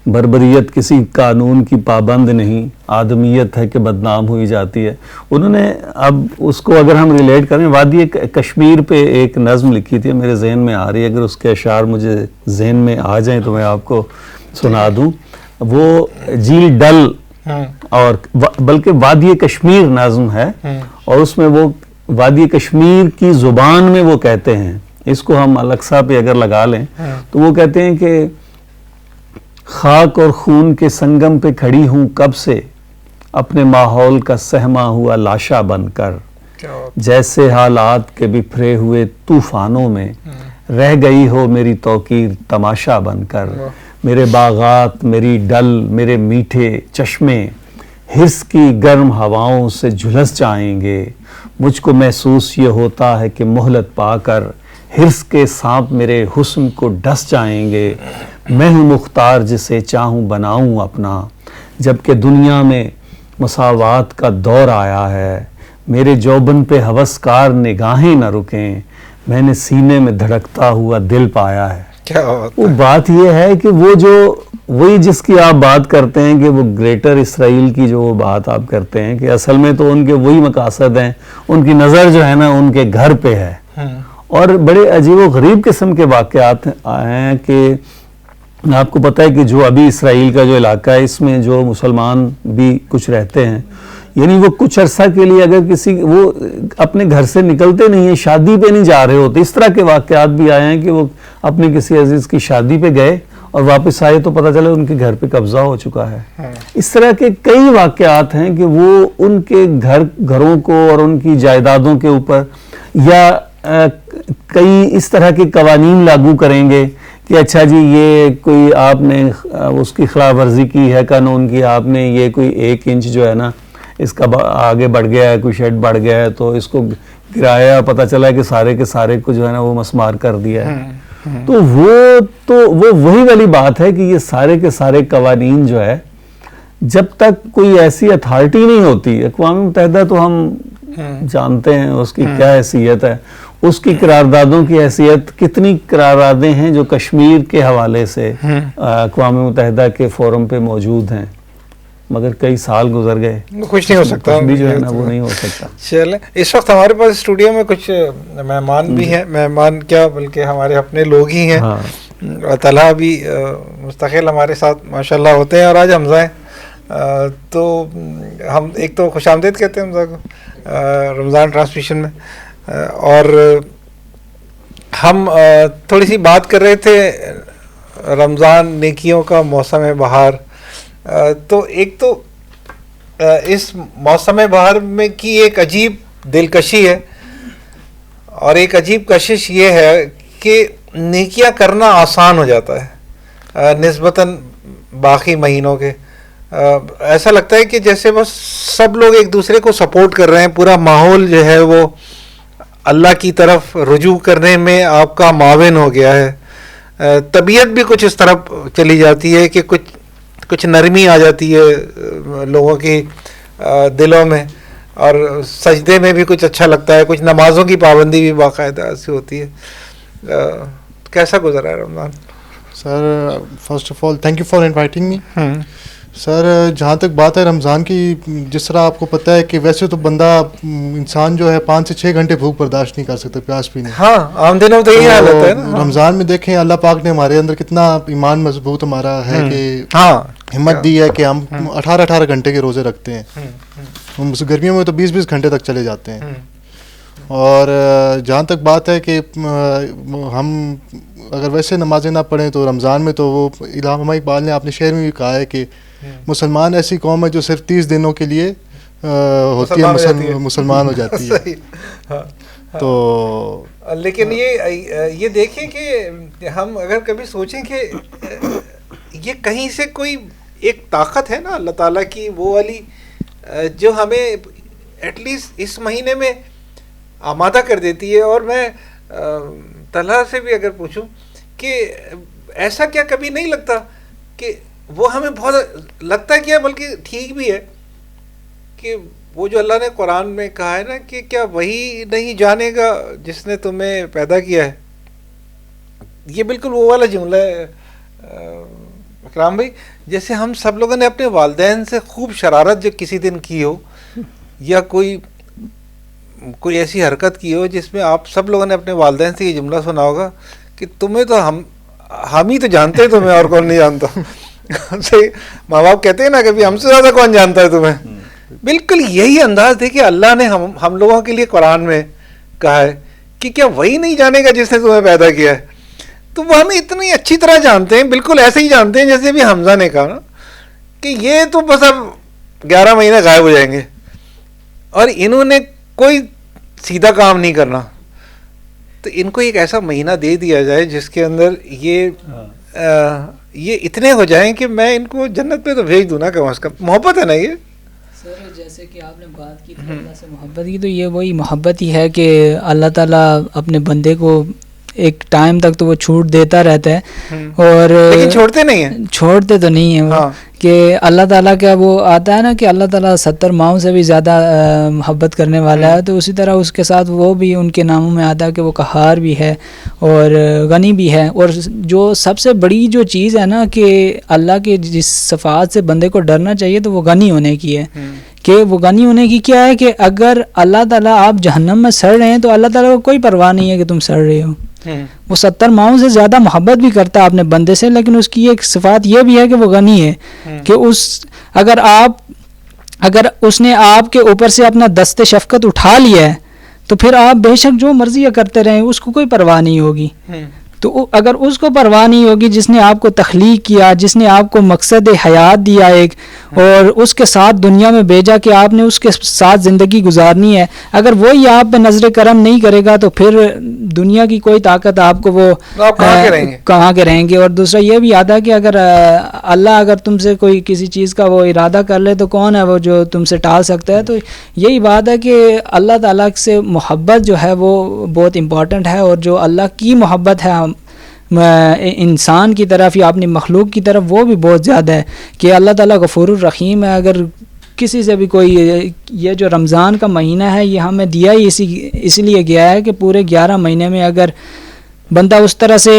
بربریت کسی قانون کی پابند نہیں، آدمیت ہے کہ بدنام ہوئی جاتی ہے. انہوں نے اب اس کو اگر ہم ریلیٹ کریں، وادی کشمیر پہ ایک نظم لکھی تھی میرے ذہن میں آ رہی ہے، اگر اس کے اشعار مجھے ذہن میں آ جائیں تو میں آپ کو سنا دوں. وہ جیل ڈل اور بلکہ وادی کشمیر نظم ہے، اور اس میں وہ وادی کشمیر کی زبان میں وہ کہتے ہیں، اس کو ہم الیکسا پہ اگر لگا لیں تو وہ کہتے ہیں کہ خاک اور خون کے سنگم پہ کھڑی ہوں کب سے، اپنے ماحول کا سہما ہوا لاشا بن کر. جیسے حالات کے بکھرے ہوئے طوفانوں میں رہ گئی ہو میری توقیر تماشا بن کر. میرے باغات، میری ڈل، میرے میٹھے چشمے حرص کی گرم ہواؤں سے جھلس جائیں گے. مجھ کو محسوس یہ ہوتا ہے کہ مہلت پا کر حرص کے سانپ میرے حسن کو ڈس جائیں گے. میں ہوں مختار جسے چاہوں بناؤں اپنا، جبکہ دنیا میں مساوات کا دور آیا ہے. میرے جوبن پہ ہوسکار نگاہیں نہ رکیں، میں نے سینے میں دھڑکتا ہوا دل پایا ہے. وہ بات یہ ہے کہ وہ جو وہی جس کی آپ بات کرتے ہیں کہ وہ گریٹر اسرائیل کی جو بات آپ کرتے ہیں کہ اصل میں تو ان کے وہی مقاصد ہیں، ان کی نظر جو ہے نا ان کے گھر پہ ہے. اور بڑے عجیب و غریب قسم کے واقعات ہیں کہ آپ کو پتہ ہے کہ جو ابھی اسرائیل کا جو علاقہ ہے اس میں جو مسلمان بھی کچھ رہتے ہیں، یعنی وہ کچھ عرصہ کے لیے اگر کسی وہ اپنے گھر سے نکلتے نہیں ہیں، شادی پہ نہیں جا رہے ہوتے. اس طرح کے واقعات بھی آئے ہیں کہ وہ اپنے کسی عزیز کی شادی پہ گئے اور واپس آئے تو پتہ چلا ان کے گھر پہ قبضہ ہو چکا ہے. اس طرح کے کئی واقعات ہیں کہ وہ ان کے گھروں کو اور ان کی جائیدادوں کے اوپر یا کئی اس طرح کے قوانین لاگو کریں گے کہ اچھا جی یہ کوئی آپ نے اس کی خلاف ورزی کی ہے قانون کی، آپ نے یہ کوئی 1 انچ جو ہے نا اس کا آگے بڑھ گیا ہے، کوئی شیڈ بڑھ گیا ہے تو اس کو گرایا، پتہ چلا کہ سارے کے سارے کو جو ہے نا وہ مسمار کر دیا ہے. تو وہ وہی والی بات ہے کہ یہ سارے کے سارے قوانین جو ہے جب تک کوئی ایسی اتھارٹی نہیں ہوتی، اقوام متحدہ تو ہم جانتے ہیں اس کی کیا حیثیت ہے، اس کی قراردادوں کی حیثیت، کتنی قراردادیں ہیں جو کشمیر کے حوالے سے اقوام متحدہ کے فورم پہ موجود ہیں، مگر کئی سال گزر گئے، کچھ نہیں ہو سکتا بھی جو ہے نا وہ نہیں ہو سکتا. چلیں اس وقت ہمارے پاس اسٹوڈیو میں کچھ مہمان بھی ہیں، مہمان کیا بلکہ ہمارے اپنے لوگ ہی ہیں. طلحہ بھی مستقل ہمارے ساتھ ماشاءاللہ ہوتے ہیں اور آج حمزہ ہیں. تو ہم ایک تو خوش آمدید کہتے ہیں حمزہ کو رمضان ٹرانسمیشن میں، اور ہم تھوڑی سی بات کر رہے تھے رمضان نیکیوں کا موسم بہار. تو ایک تو اس موسم بہار میں کی ایک عجیب دلکشی ہے اور ایک عجیب کشش یہ ہے کہ نیکیاں کرنا آسان ہو جاتا ہے نسبتاً باقی مہینوں کے. ایسا لگتا ہے کہ جیسے بس سب لوگ ایک دوسرے کو سپورٹ کر رہے ہیں، پورا ماحول جو ہے وہ اللہ کی طرف رجوع کرنے میں آپ کا معاون ہو گیا ہے. طبیعت بھی کچھ اس طرف چلی جاتی ہے کہ کچھ نرمی آ جاتی ہے لوگوں کی دلوں میں، اور سجدے میں بھی کچھ اچھا لگتا ہے، کچھ نمازوں کی پابندی بھی باقاعدہ سے ہوتی ہے. کیسا گزرا ہے Ramzan? Sir first of all thank you for inviting me. Sir جہاں تک بات ہے رمضان کی، جس طرح آپ کو پتہ ہے کہ ویسے تو بندہ انسان جو ہے 5 سے 6 گھنٹے بھوک برداشت نہیں کر سکتا پیاس پینے. ہاں عام دنوں تو یہی حالت ہے نا. رمضان میں دیکھیں اللہ پاک نے ہمارے اندر کتنا ایمان مضبوط ہمارا ہے کہ ہمت دی ہے کہ ہم 18 گھنٹے کے روزے رکھتے ہیں. گرمیوں میں تو 20 گھنٹے تک چلے جاتے ہیں. اور جہاں تک بات ہے کہ ہم اگر ویسے نمازیں نہ پڑھیں تو رمضان میں تو وہ علامہ اقبال نے اپنے شعر میں بھی کہا ہے کہ مسلمان ایسی قوم ہے جو صرف 30 دنوں کے لیے ہوتی ہے مسلمان ہو جاتی ہے. تو لیکن یہ دیکھیں کہ ہم اگر کبھی سوچیں کہ یہ کہیں سے کوئی ایک طاقت ہے نا اللہ تعالیٰ کی وہ والی جو ہمیں ایٹ لیسٹ اس مہینے میں آمادہ کر دیتی ہے. اور میں طلحہ سے بھی اگر پوچھوں کہ ایسا کیا کبھی نہیں لگتا کہ وہ ہمیں بہت لگتا ہے کیا بلکہ ٹھیک بھی ہے کہ وہ جو اللہ نے قرآن میں کہا ہے نا کہ کیا وہی نہیں جانے گا جس نے تمہیں پیدا کیا ہے. یہ بالکل وہ والا جملہ ہے اکرام بھائی، جیسے ہم سب لوگوں نے اپنے والدین سے خوب شرارت جو کسی دن کی ہو یا کوئی ایسی حرکت کی ہو جس میں آپ سب لوگوں نے اپنے والدین سے یہ جملہ سنا ہوگا کہ تمہیں تو ہم ہی تو جانتے ہیں تمہیں اور کون نہیں جانتا. صحیح، ماں باپ کہتے ہیں نا کہ ہم سے زیادہ کون جانتا ہے تمہیں. بالکل یہی انداز تھے کہ اللہ نے ہم لوگوں کے لیے قرآن میں کہا ہے کہ کیا وہی نہیں جانے گا جس نے تمہیں پیدا کیا ہے. تو وہ ہمیں اتنی اچھی طرح جانتے ہیں، بالکل ایسے ہی جانتے ہیں جیسے بھی حمزہ نے کہا نا کہ یہ تو بس اب 11 مہینے غائب ہو جائیں گے. اور انہوں نے کوئی سیدھا کام نہیں کرنا, تو ان کو ایک ایسا مہینہ دے دیا جائے جس کے اندر یہ اتنے ہو جائیں کہ میں ان کو جنت پہ تو بھیج دوں نا کم از کم. محبت ہے نا یہ سر, جیسے کہ آپ نے بات کی تھی اللہ سے محبت کی, تو یہ وہی محبت ہی ہے کہ اللہ تعالیٰ اپنے بندے کو ایک ٹائم تک تو وہ چھوٹ دیتا رہتا ہے, اور لیکن چھوڑتے نہیں ہیں, چھوڑتے تو نہیں ہیں وہ, کہ اللہ تعالیٰ کا وہ آتا ہے نا کہ اللہ تعالیٰ 70 ماؤں سے بھی زیادہ محبت کرنے والا ہے, تو اسی طرح اس کے ساتھ وہ بھی ان کے ناموں میں آتا ہے کہ وہ قہار بھی ہے اور غنی بھی ہے. اور جو سب سے بڑی جو چیز ہے نا کہ اللہ کے جس صفات سے بندے کو ڈرنا چاہیے تو وہ غنی ہونے کی ہے, کہ وہ غنی ہونے کی کیا ہے کہ اگر اللہ تعالیٰ آپ جہنم میں سڑ رہے ہیں تو اللہ تعالیٰ کو کوئی پرواہ نہیں ہے کہ تم سڑ رہے ہو. وہ 70 ماؤں سے زیادہ محبت بھی کرتا ہے اپنے بندے سے, لیکن اس کی ایک صفات یہ بھی ہے کہ وہ غنی ہے, کہ اگر اس نے آپ کے اوپر سے اپنا دست شفقت اٹھا لیا ہے تو پھر آپ بے شک جو مرضی کرتے رہیں, اس کو کوئی پرواہ نہیں ہوگی. تو اگر اس کو پرواہ نہیں ہوگی جس نے آپ کو تخلیق کیا, جس نے آپ کو مقصد حیات دیا ایک, اور اس کے ساتھ دنیا میں بھیجا کہ آپ نے اس کے ساتھ زندگی گزارنی ہے, اگر وہی آپ پہ نظر کرم نہیں کرے گا تو پھر دنیا کی کوئی طاقت آپ کو وہ کہاں کے رہیں گے. اور دوسرا یہ بھی آتا ہے کہ اگر اللہ اگر تم سے کوئی کسی چیز کا وہ ارادہ کر لے تو کون ہے وہ جو تم سے ٹال سکتا ہے. تو یہی بات ہے کہ اللہ تعالیٰ سے محبت جو ہے وہ بہت امپورٹنٹ ہے, اور جو اللہ کی محبت ہے انسان کی طرف یا اپنی مخلوق کی طرف وہ بھی بہت زیادہ ہے, کہ اللہ تعالیٰ غفور الرحیم ہے. اگر کسی سے بھی کوئی یہ جو رمضان کا مہینہ ہے یہ ہمیں دیا ہی اس لیے گیا ہے کہ پورے 11 مہینے میں اگر بندہ اس طرح سے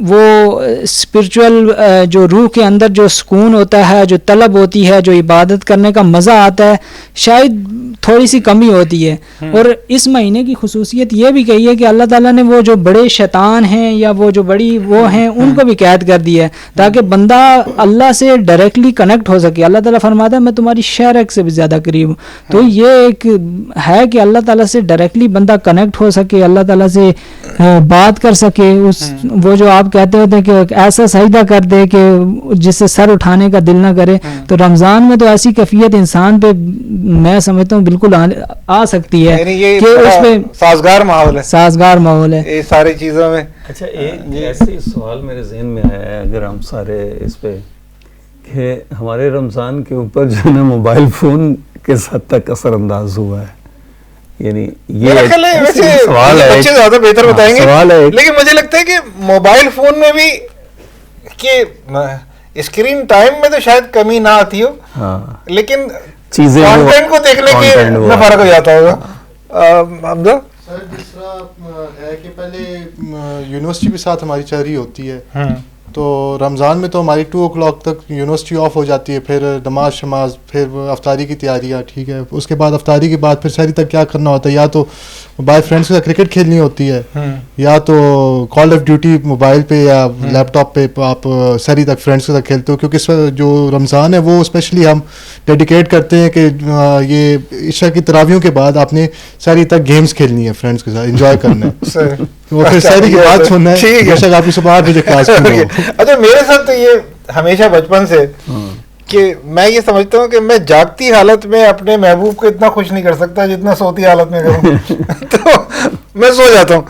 وہ اسپرچول جو روح کے اندر جو سکون ہوتا ہے, جو طلب ہوتی ہے, جو عبادت کرنے کا مزہ آتا ہے, شاید تھوڑی سی کمی ہوتی ہے. اور اس مہینے کی خصوصیت یہ بھی کہی ہے کہ اللہ تعالیٰ نے وہ جو بڑے شیطان ہیں یا وہ جو بڑی وہ ہیں ان کو بھی قید کر دیا ہے, تاکہ بندہ اللہ سے ڈائریکٹلی کنیکٹ ہو سکے. اللہ تعالیٰ فرماتا ہے میں تمہاری شہرک سے بھی زیادہ قریب ہوں. تو یہ ایک ہے کہ اللہ تعالیٰ سے ڈائریکٹلی بندہ کنیکٹ ہو سکے, اللہ تعالیٰ سے بات کر سکے. وہ جو آپ کہتے ہوتے ہیں کہ ایسا سجدہ کر دے کہ جس سے سر اٹھانے کا دل نہ کرے, تو رمضان میں تو ایسی کیفیت انسان پہ میں سمجھتا ہوں بالکل آ سکتی ہے کہ اس میں سازگار ماحول ہے یہ ساری چیزوں میں. اچھا ایک ایسے سوال میرے ذہن میں آیا ہے, اگر ہم سارے اس پہ کہ ہمارے رمضان کے اوپر جو ہے نا موبائل فون کس حد تک اثر انداز ہوا ہے, یعنی یہ سوال ہے, بچے زیادہ بہتر بتائیں گے, لیکن مجھے لگتا ہے کہ موبائل فون میں بھی کہ اسکرین ٹائم میں تو شاید کمی نہ آتی ہو, لیکن چیزیں کانٹینٹ کو دیکھنے کے میں فرق ہو جاتا ہوگا. حمزہ سر جس طرح ہے کہ پہلے یونیورسٹی بھی ساتھ ہماری چل رہی ہوتی ہے, تو رمضان میں تو ہماری 2 o'clock تک یونیورسٹی آف ہو جاتی ہے, پھر نماز شماز, پھر افطاری کی تیاریاں, ٹھیک ہے. اس کے بعد افطاری کے بعد پھر سحری تک کیا کرنا ہوتا ہے, یا تو بائی فرینڈس کے ساتھ کرکٹ کھیلنی ہوتی ہے, یا تو کال آف ڈیوٹی موبائل پہ یا لیپ ٹاپ پہ آپ سحری تک فرینڈس کے ساتھ کھیلتے ہو, کیونکہ جو رمضان ہے وہ اسپیشلی ہم ڈیڈیکیٹ کرتے ہیں کہ یہ عشاء کی تراویحوں کے بعد آپ نے سحری تک گیمز کھیلنی ہے, فرینڈس کے ساتھ انجوائے کرنا ہے, وہ پھر سحری کی بات سننا ہے, بے شک آپ کی صبح 8 بجے کلاس کرنا. اچھا میرے ساتھ تو یہ ہمیشہ بچپن سے کہ میں یہ سمجھتا ہوں کہ میں جاگتی حالت میں اپنے محبوب کو اتنا خوش نہیں کر سکتا جتنا سوتی حالت میں کروں. تو میں سو جاتا ہوں,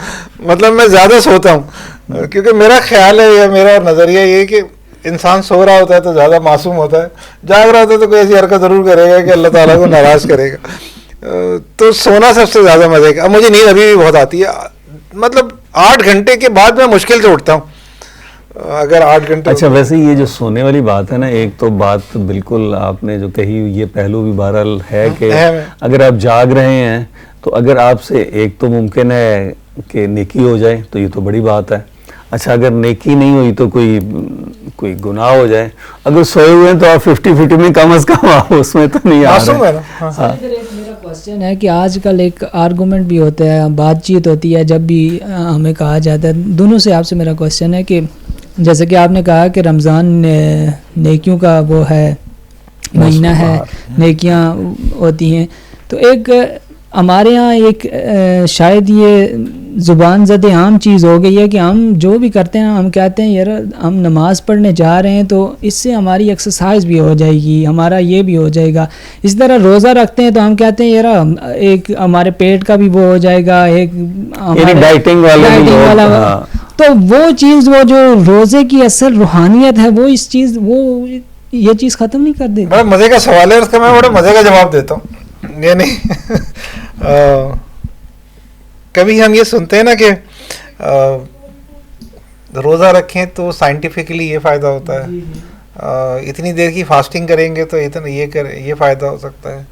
مطلب میں زیادہ سوتا ہوں, کیونکہ میرا خیال ہے یا میرا نظریہ یہ کہ انسان سو رہا ہوتا ہے تو زیادہ معصوم ہوتا ہے, جاگ رہا ہوتا ہے تو کوئی ایسی حرکت ضرور کرے گا کہ اللہ تعالیٰ کو ناراض کرے گا. تو سونا سب سے زیادہ مزے کا. اب مجھے نیند ابھی بھی بہت آتی ہے, مطلب 8 گھنٹے کے بعد میں مشکل سے اٹھتا ہوں, اگر 8 گھنٹے. اچھا ویسے یہ جو سونے والی بات ہے نا, ایک تو بات بالکل آپ نے جو کہی یہ پہلو بھی بہرحال ہے کہ اگر آپ جاگ رہے ہیں تو اگر آپ سے ایک تو ممکن ہے کہ نیکی ہو جائے تو یہ تو بڑی بات ہے. اچھا اگر نیکی نہیں ہوئی تو کوئی گناہ ہو جائے. اگر سوئے ہوئے ہیں تو آپ 50-50 میں کم از کم آپ اس میں تو نہیں آ رہے. میرا کوشچن ہے کہ آج کل ایک آرگومنٹ بھی ہوتا ہے, بات چیت ہوتی ہے جب بھی ہمیں کہا جاتا ہے, دونوں سے آپ سے میرا کوشچن ہے کہ جیسے کہ آپ نے کہا کہ رمضان نیکیوں کا وہ ہے مہینہ ہے, نیکیاں ہوتی ہیں, تو ایک ہمارے ہاں ایک شاید یہ زبان زد عام چیز ہو گئی ہے کہ ہم جو بھی کرتے ہیں ہم کہتے ہیں یار ہم نماز پڑھنے جا رہے ہیں تو اس سے ہماری ایکسرسائز بھی ہو جائے گی, ہمارا یہ بھی ہو جائے گا. اس طرح روزہ رکھتے ہیں تو ہم کہتے ہیں یار ایک ہمارے پیٹ کا بھی وہ ہو جائے گا, ایک ڈائٹنگ والا. تو وہ چیز, وہ جو روزے کی اصل روحانیت ہے وہ اس چیز, وہ یہ چیز ختم نہیں کر دیتی. بڑا مزے کا سوال ہے, اس کا میں بڑا مزے کا جواب دیتا ہوں. یعنی کبھی ہم یہ سنتے ہیں نا کہ روزہ رکھیں تو سائنٹیفکلی یہ فائدہ ہوتا ہے, اتنی دیر کی فاسٹنگ کریں گے تو اتنا یہ فائدہ ہو سکتا ہے,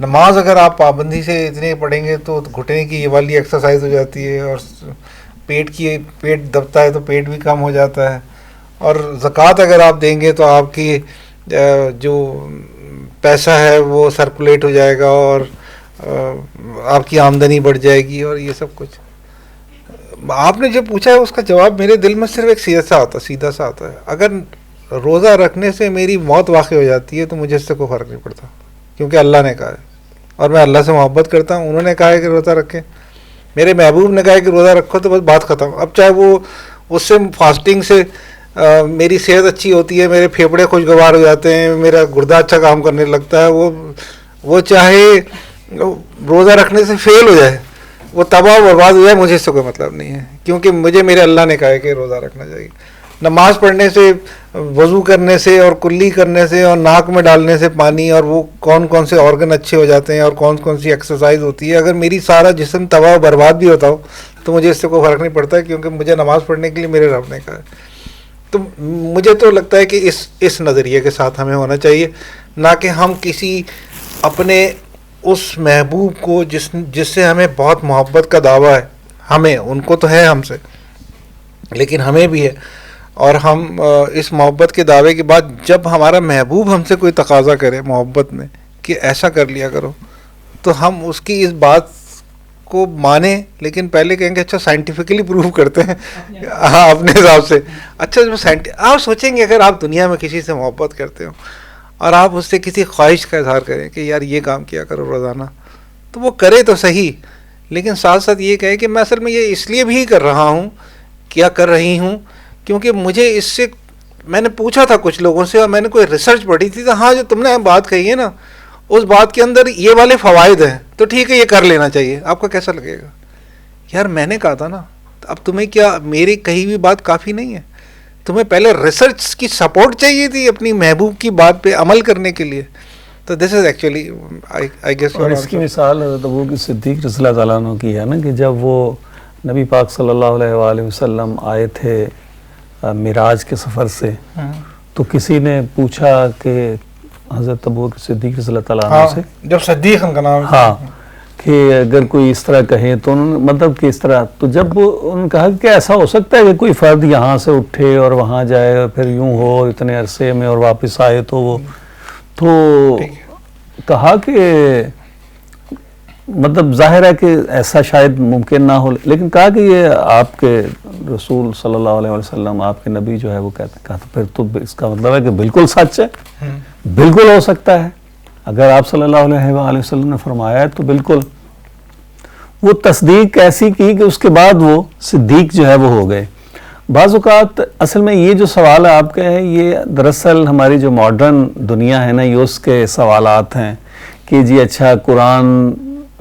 نماز اگر آپ پابندی سے اتنے پڑھیں گے تو گھٹنے کی یہ والی ایکسرسائز ہو جاتی ہے, اور پیٹ دبتا ہے تو پیٹ بھی کم ہو جاتا ہے, اور زکوٰۃ اگر آپ دیں گے تو آپ کی جو پیسہ ہے وہ سرکولیٹ ہو جائے گا اور آپ کی آمدنی بڑھ جائے گی, اور یہ سب کچھ. آپ نے جو پوچھا ہے اس کا جواب میرے دل میں صرف ایک سیدھا سا آتا ہے. اگر روزہ رکھنے سے میری موت واقع ہو جاتی ہے تو مجھے اس سے کوئی فرق نہیں پڑتا, کیونکہ اللہ نے کہا ہے اور میں اللہ سے محبت کرتا ہوں. انہوں نے کہا ہے کہ روزہ رکھیں, میرے محبوب نے کہا ہے کہ روزہ رکھو, تو بس بات ختم. اب چاہے وہ اس سے فاسٹنگ سے میری صحت اچھی ہوتی ہے, میرے پھیپھڑے خوشگوار ہو جاتے ہیں, میرا گردہ اچھا کام کرنے لگتا ہے, وہ چاہے روزہ رکھنے سے فیل ہو جائے, وہ تباہ و برباد ہو جائے, مجھے اس سے کوئی مطلب نہیں ہے, کیونکہ مجھے میرے اللہ نے کہا ہے کہ روزہ رکھنا چاہیے. نماز پڑھنے سے, وضو کرنے سے اور کلی کرنے سے اور ناک میں ڈالنے سے پانی, اور وہ کون کون سے آرگن اچھے ہو جاتے ہیں اور کون کون سی ایکسرسائز ہوتی ہے, اگر میری سارا جسم تباہ و برباد بھی ہوتا ہو تو مجھے اس سے کوئی فرق نہیں پڑتا ہے, کیونکہ مجھے نماز پڑھنے کے لیے میرے رب نے کہا ہے. تو مجھے تو لگتا ہے کہ اس نظریے کے ساتھ ہمیں ہونا چاہیے, نہ کہ ہم کسی اپنے اس محبوب کو جس سے ہمیں بہت محبت کا دعویٰ ہے, ہمیں, ان کو تو ہے ہم سے لیکن ہمیں بھی ہے, اور ہم اس محبت کے دعوے کے بعد جب ہمارا محبوب ہم سے کوئی تقاضا کرے محبت میں کہ ایسا کر لیا کرو, تو ہم اس کی اس بات کو مانیں, لیکن پہلے کہیں گے اچھا سائنٹیفکلی پروو کرتے ہیں, ہاں اپنے حساب سے. اچھا آپ سوچیں گے اگر آپ دنیا میں کسی سے محبت کرتے ہو اور آپ اس سے کسی خواہش کا اظہار کریں کہ یار یہ کام کیا کرو روزانہ, تو وہ کرے تو صحیح, لیکن ساتھ ساتھ یہ کہے کہ میں اصل میں یہ اس لیے بھی کر رہا ہوں, کیا کر رہی ہوں, کیونکہ مجھے اس سے, میں نے پوچھا تھا کچھ لوگوں سے اور میں نے کوئی ریسرچ پڑھی تھی, تو ہاں جو تم نے بات کہی ہے نا اس بات کے اندر یہ والے فوائد ہیں, تو ٹھیک ہے یہ کر لینا چاہیے. آپ کو کیسا لگے گا؟ یار میں نے کہا تھا نا, اب تمہیں کیا میری کہی ہوئی بات کافی نہیں ہے, تمہیں پہلے ریسرچ کی سپورٹ چاہیے تھی اپنی محبوب کی بات پہ عمل کرنے کے لیے. تو دس از ایکچولی آئی گیس. اور اس کی مثال حضرت ابو بکر صدیق رضی اللہ تعالیٰ عنہ کی ہے نا, کہ جب وہ نبی پاک صلی اللہ علیہ وآلہ وسلم آئے تھے معراج کے سفر سے, تو کسی نے پوچھا کہ حضرت ابو بکر صدیق رضی اللہ تعالیٰ عنہ سے, جب صدیق ان کا نام, ہاں, کہ اگر کوئی اس طرح کہے تو انہوں نے مطلب کہ اس طرح, تو جب انہوں نے کہا کہ ایسا ہو سکتا ہے کہ کوئی فرد یہاں سے اٹھے اور وہاں جائے اور پھر یوں ہو اتنے عرصے میں اور واپس آئے, تو وہ تو کہا کہ مطلب ظاہر ہے کہ ایسا شاید ممکن نہ ہو, لیکن کہا کہ یہ آپ کے رسول صلی اللہ علیہ وسلم, آپ کے نبی جو ہے وہ کہتے ہیں, کہا تو پھر تو اس کا مطلب ہے کہ بالکل سچ ہے, بالکل ہو سکتا ہے, اگر آپ صلی اللہ علیہ وآلہ وسلم نے فرمایا ہے تو بالکل. وہ تصدیق ایسی کی کہ اس کے بعد وہ صدیق جو ہے وہ ہو گئے. بعض اوقات اصل میں یہ جو سوال آپ کے ہیں یہ دراصل ہماری جو ماڈرن دنیا ہے نا, یہ اس کے سوالات ہیں کہ جی اچھا قرآن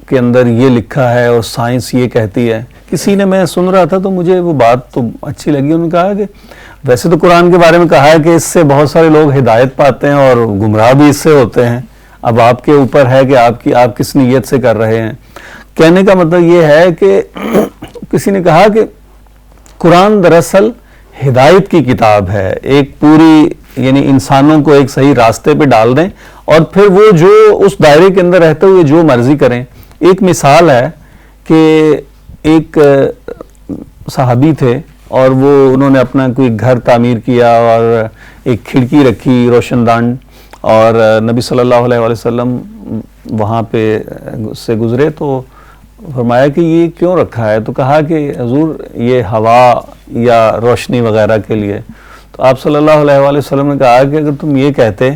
کے اندر یہ لکھا ہے اور سائنس یہ کہتی ہے. کسی نے, میں سن رہا تھا تو مجھے وہ بات تو اچھی لگی, انہوں نے کہا کہ ویسے تو قرآن کے بارے میں کہا ہے کہ اس سے بہت سارے لوگ ہدایت پاتے ہیں اور گمراہ بھی اس سے ہوتے ہیں, اب آپ کے اوپر ہے کہ آپ کس نیت سے کر رہے ہیں. کہنے کا مطلب یہ ہے کہ کسی نے کہا کہ قرآن دراصل ہدایت کی کتاب ہے, ایک پوری, یعنی انسانوں کو ایک صحیح راستے پہ ڈال دیں اور پھر وہ جو اس دائرے کے اندر رہتے ہوئے جو مرضی کریں. ایک مثال ہے کہ ایک صحابی تھے اور وہ انہوں نے اپنا کوئی گھر تعمیر کیا اور ایک کھڑکی رکھی روشن دان, اور نبی صلی اللہ علیہ وسلم وہاں پہ سے گزرے تو فرمایا کہ یہ کیوں رکھا ہے, تو کہا کہ حضور یہ ہوا یا روشنی وغیرہ کے لیے. تو آپ صلی اللہ علیہ وسلم نے کہا کہ اگر تم یہ کہتے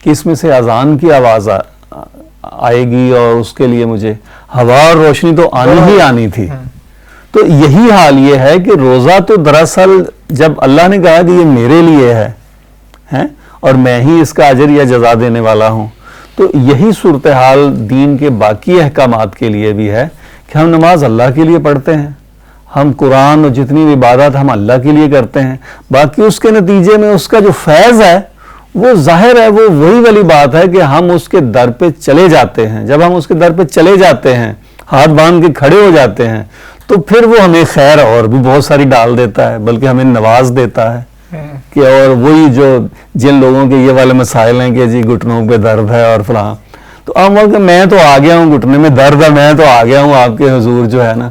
کہ اس میں سے اذان کی آواز آئے گی اور اس کے لیے مجھے ہوا اور روشنی تو آنی ہی آنی تھی, تو یہی حال یہ ہے کہ روزہ تو دراصل جب اللہ نے کہا کہ یہ میرے لیے ہے اور میں ہی اس کا اجر یا جزا دینے والا ہوں، تو یہی صورتحال دین کے باقی احکامات کے لیے بھی ہے کہ ہم نماز اللہ کے لیے پڑھتے ہیں، ہم قرآن اور جتنی بھی عبادات ہم اللہ کے لیے کرتے ہیں، باقی اس کے نتیجے میں اس کا جو فیض ہے وہ ظاہر ہے، وہ وہی والی بات ہے کہ ہم اس کے در پہ چلے جاتے ہیں. جب ہم اس کے در پہ چلے جاتے ہیں، ہاتھ باندھ کے کھڑے ہو جاتے ہیں، تو پھر وہ ہمیں خیر اور بھی بہت ساری ڈال دیتا ہے، بلکہ ہمیں نواز دیتا ہے کہ اور وہی جو جن لوگوں کے یہ والے مسائل ہیں کہ جی گھٹنوں پہ درد ہے اور فلاں، تو ہم کہ میں تو آ گیا ہوں، گھٹنے میں درد ہے، میں تو آ گیا ہوں آپ کے حضور جو ہے نا،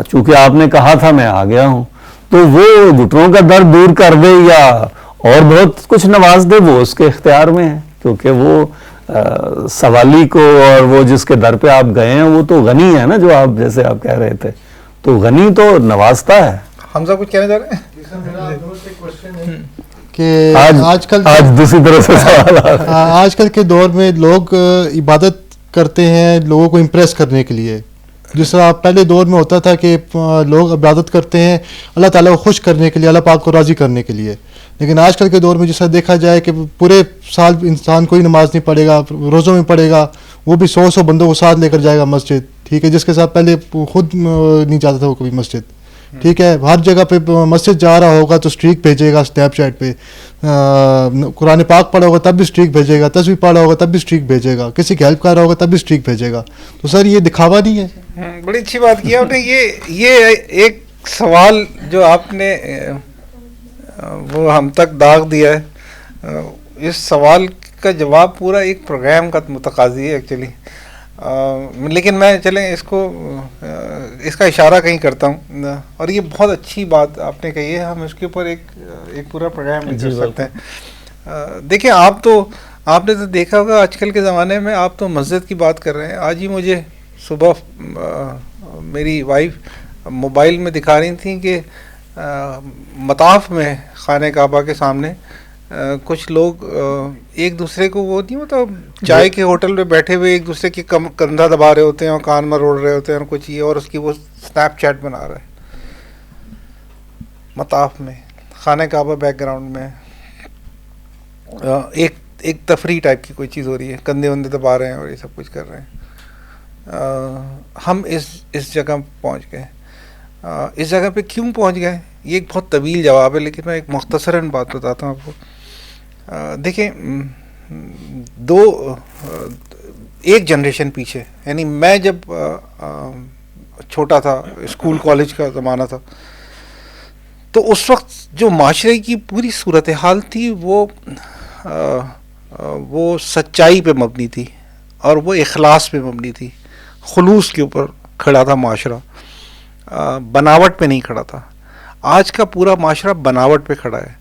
چونکہ آپ نے کہا تھا میں آ گیا ہوں، تو وہ گھٹنوں کا درد دور کر دے یا اور بہت کچھ نواز دے، وہ اس کے اختیار میں ہے، کیونکہ وہ سوالی کو اور وہ جس کے در پہ آپ گئے ہیں وہ تو غنی ہے نا، جو آپ جیسے آپ کہہ رہے تھے، تو غنی تو نوازتا ہے. حمزہ کچھ کہنا چاہ رہے ہیں کہ آج دوسری طرف سے سوال آ رہا ہے. آج کل کے دور میں لوگ عبادت کرتے ہیں لوگوں کو امپریس کرنے کے لیے، جس طرح پہلے دور میں ہوتا تھا کہ لوگ عبادت کرتے ہیں اللہ تعالیٰ کو خوش کرنے کے لیے، اللہ پاک کو راضی کرنے کے لیے. لیکن آج کل کے دور میں جس طرح دیکھا جائے کہ پورے سال انسان کوئی نماز نہیں پڑھے گا، روزوں میں پڑھے گا، وہ بھی 100 بندوں کو ساتھ لے کر جائے گا مسجد، ٹھیک ہے، جس کے ساتھ پہلے خود نہیں جاتا تھا وہ کبھی مسجد، ٹھیک ہے، ہر جگہ پہ مسجد جا رہا ہوگا تو اسٹریک بھیجے گا اسنیپ چیٹ پہ، قرآن پاک پڑھا ہوگا تب بھی اسٹریک بھیجے گا، تسبیح پڑھا ہوگا تب بھی اسٹریک بھیجے گا، کسی کی ہیلپ کر رہا ہوگا تب بھی اسٹریک بھیجے گا. تو سر یہ دکھاوا نہیں ہے؟ بڑی اچھی بات کی آپ نے. یہ ایک سوال جو آپ نے وہ ہم تک داغ دیا ہے، اس سوال کا جواب پورا ایک پروگرام کا متقاضی ہے ایکچولی، لیکن میں چلیں اس کا اشارہ کہیں کرتا ہوں، اور یہ بہت اچھی بات آپ نے کہی ہے، ہم اس کے اوپر ایک پورا پروگرام بھی کر سکتے ہیں. دیکھیں آپ نے تو دیکھا ہوگا آج کل کے زمانے میں، آپ تو مسجد کی بات کر رہے ہیں. آج ہی مجھے صبح میری وائف موبائل میں دکھا رہی تھیں کہ مطاف میں خانہ کعبہ کے سامنے کچھ لوگ ایک دوسرے کو، وہ نہیں ہوتا چائے کے ہوٹل پہ بیٹھے ہوئے ایک دوسرے کی کندھا دبا رہے ہوتے ہیں اور کان میں روڑ رہے ہوتے ہیں اور کچھ یہ، اور اس کی وہ اسنیپ چیٹ بنا رہا ہے مطاف میں، خانہ کعبہ بیک گراؤنڈ میں، ایک تفریح ٹائپ کی کوئی چیز ہو رہی ہے، کندھے وندھے دبا رہے ہیں اور یہ سب کچھ کر رہے ہیں. ہم اس جگہ پہنچ گئے. اس جگہ پہ کیوں پہنچ گئے؟ یہ ایک بہت طویل جواب ہے، لیکن میں ایک مختصراً بات بتاتا ہوں آپ کو. دیکھیں، ایک جنریشن پیچھے، یعنی میں جب چھوٹا تھا، اسکول کالج کا زمانہ تھا، تو اس وقت جو معاشرے کی پوری صورتحال تھی وہ سچائی پہ مبنی تھی اور وہ اخلاص پہ مبنی تھی، خلوص کے اوپر کھڑا تھا معاشرہ، بناوٹ پہ نہیں کھڑا تھا. آج کا پورا معاشرہ بناوٹ پہ کھڑا ہے.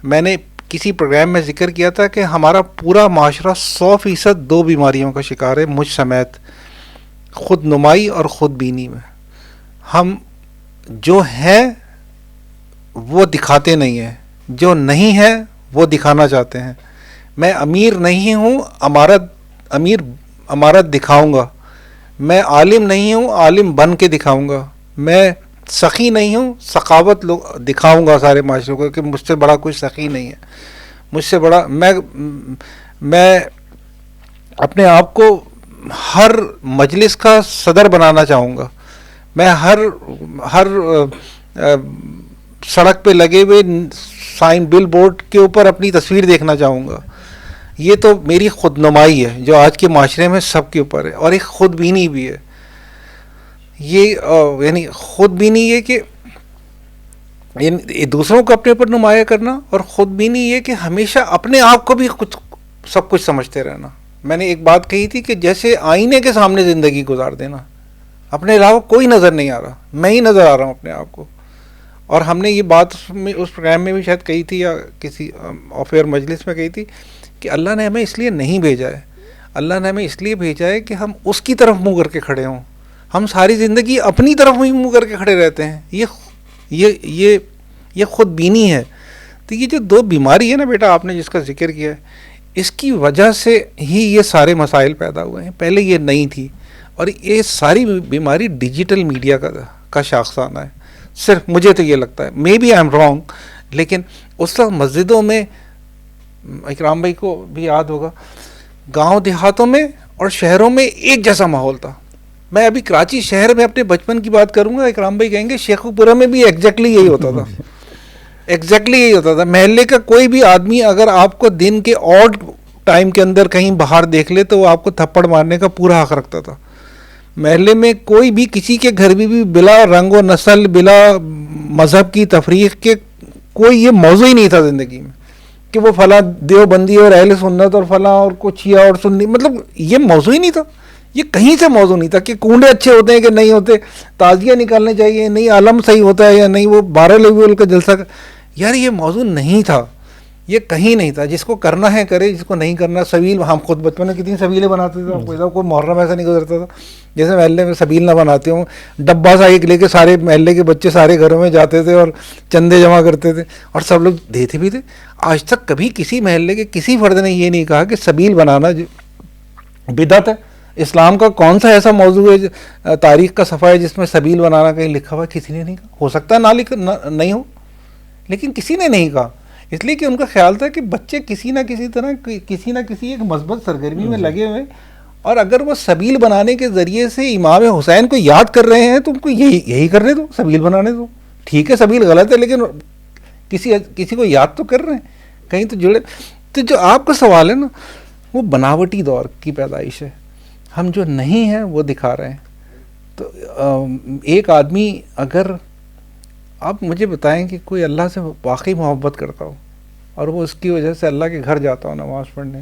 میں نے کسی پروگرام میں ذکر کیا تھا کہ ہمارا پورا معاشرہ 100% 2 بیماریوں کا شکار ہے، مجھ سمیت، خود نمائی اور خود بینی میں. ہم جو ہیں وہ دکھاتے نہیں ہیں، جو نہیں ہیں وہ دکھانا چاہتے ہیں. میں امیر نہیں ہوں، امارت دکھاؤں گا. میں عالم نہیں ہوں، عالم بن کے دکھاؤں گا. میں سخی نہیں ہوں، سخاوت دکھاؤں گا سارے معاشرے کو کہ مجھ سے بڑا کوئی سخی نہیں ہے، مجھ سے بڑا. میں اپنے آپ کو ہر مجلس کا صدر بنانا چاہوں گا. میں ہر سڑک پہ لگے ہوئے سائن بل بورڈ کے اوپر اپنی تصویر دیکھنا چاہوں گا. یہ تو میری خود نمائی ہے جو آج کے معاشرے میں سب کے اوپر ہے، اور ایک خود بینی بھی ہے. یہ یعنی خود بینی یہ کہ دوسروں کو اپنے اوپر نمایاں کرنا، اور خود بینی یہ کہ ہمیشہ اپنے آپ کو بھی سب کچھ سمجھتے رہنا. میں نے ایک بات کہی تھی کہ جیسے آئینے کے سامنے زندگی گزار دینا، اپنے علاوہ کوئی نظر نہیں آ رہا، میں ہی نظر آ رہا ہوں اپنے آپ کو. اور ہم نے یہ بات اس پروگرام میں بھی شاید کہی تھی، یا کسی آف ایئر مجلس میں کہی تھی کہ اللہ نے ہمیں اس لیے نہیں بھیجا ہے، اللہ نے ہمیں اس لیے بھیجا ہے کہ ہم اس کی طرف منہ کر کے کھڑے ہوں. ہم ساری زندگی اپنی طرف منہ کر کے کھڑے رہتے ہیں. یہ خود بینی ہے. تو یہ جو 2 بیماری ہے نا بیٹا آپ نے جس کا ذکر کیا ہے، اس کی وجہ سے ہی یہ سارے مسائل پیدا ہوئے ہیں. پہلے یہ نہیں تھی، اور یہ ساری بیماری ڈیجیٹل میڈیا کا شاخسانہ ہے. صرف مجھے تو یہ لگتا ہے, maybe I am wrong, لیکن اس وقت مسجدوں میں, اکرام بھائی کو بھی یاد ہوگا, گاؤں دیہاتوں میں اور شہروں میں ایک جیسا ماحول تھا. میں ابھی کراچی شہر میں اپنے بچپن کی بات کروں گا, اکرام بھائی کہیں گے شیخو پورہ میں بھی ایگزیکٹلی یہی ہوتا تھا, ایگزیکٹلی یہی ہوتا تھا. محلے کا کوئی بھی آدمی اگر آپ کو دن کے آڈ ٹائم کے اندر کہیں باہر دیکھ لے تو وہ آپ کو تھپڑ مارنے کا پورا حق رکھتا تھا. محلے میں کوئی بھی کسی کے گھر بھی بلا رنگ و نسل, بلا مذہب کی تفریق کے کوئی یہ موضوع ہی نہیں تھا زندگی میں کہ وہ فلاں دیوبندی اور اہل سنت اور فلاں اور کچھ شیعہ اور سنی, مطلب یہ موضوع ہی نہیں تھا, یہ کہیں سے موضوع نہیں تھا کہ کنڈے اچھے ہوتے ہیں کہ نہیں ہوتے, تازیہ نکالنے چاہیے, نہیں عالم صحیح ہوتا ہے یا نہیں, وہ 12 لیول کا جلسہ یار یہ موضوع نہیں تھا, یہ کہیں نہیں تھا. جس کو کرنا ہے کرے, جس کو نہیں کرنا سبیل. ہم خود بچپن میں کتنی سبیلیں بناتے تھے, کوئی محرم ایسا نہیں گزرتا تھا جیسے محلے میں سبیل نہ بناتے ہوں. ڈبہ سا ایک لے کے سارے محلے کے بچے سارے گھروں میں جاتے تھے اور چندے جمع کرتے تھے اور سب لوگ دیتے بھی تھے. آج تک کبھی کسی محلے کے کسی فرد نے یہ نہیں کہا کہ سبیل بنانا بدعت ہے. اسلام کا کون سا ایسا موضوع ہے, تاریخ کا صفحہ ہے جس میں سبیل بنانا کہیں لکھا ہوا ہے؟ کسی نے نہیں کہا. ہو سکتا ہے نہیں ہو, لیکن کسی نے نہیں کہا, اس لیے کہ ان کا خیال تھا کہ بچے کسی نہ کسی طرح کسی نہ کسی ایک مثبت سرگرمی میں لگے ہوئے, اور اگر وہ سبیل بنانے کے ذریعے سے امام حسین کو یاد کر رہے ہیں تو ان کو یہی کرنے دو, سبیل بنانے دو. ٹھیک ہے سبیل غلط ہے لیکن کسی کو یاد تو کر رہے ہیں, کہیں تو جڑے. تو جو آپ کا سوال ہے نا, وہ بناوٹی دور کی پیدائش ہے. ہم جو نہیں ہیں وہ دکھا رہے ہیں. تو ایک آدمی اگر آپ مجھے بتائیں کہ کوئی اللہ سے واقعی محبت کرتا ہو اور وہ اس کی وجہ سے اللہ کے گھر جاتا ہو نماز پڑھنے,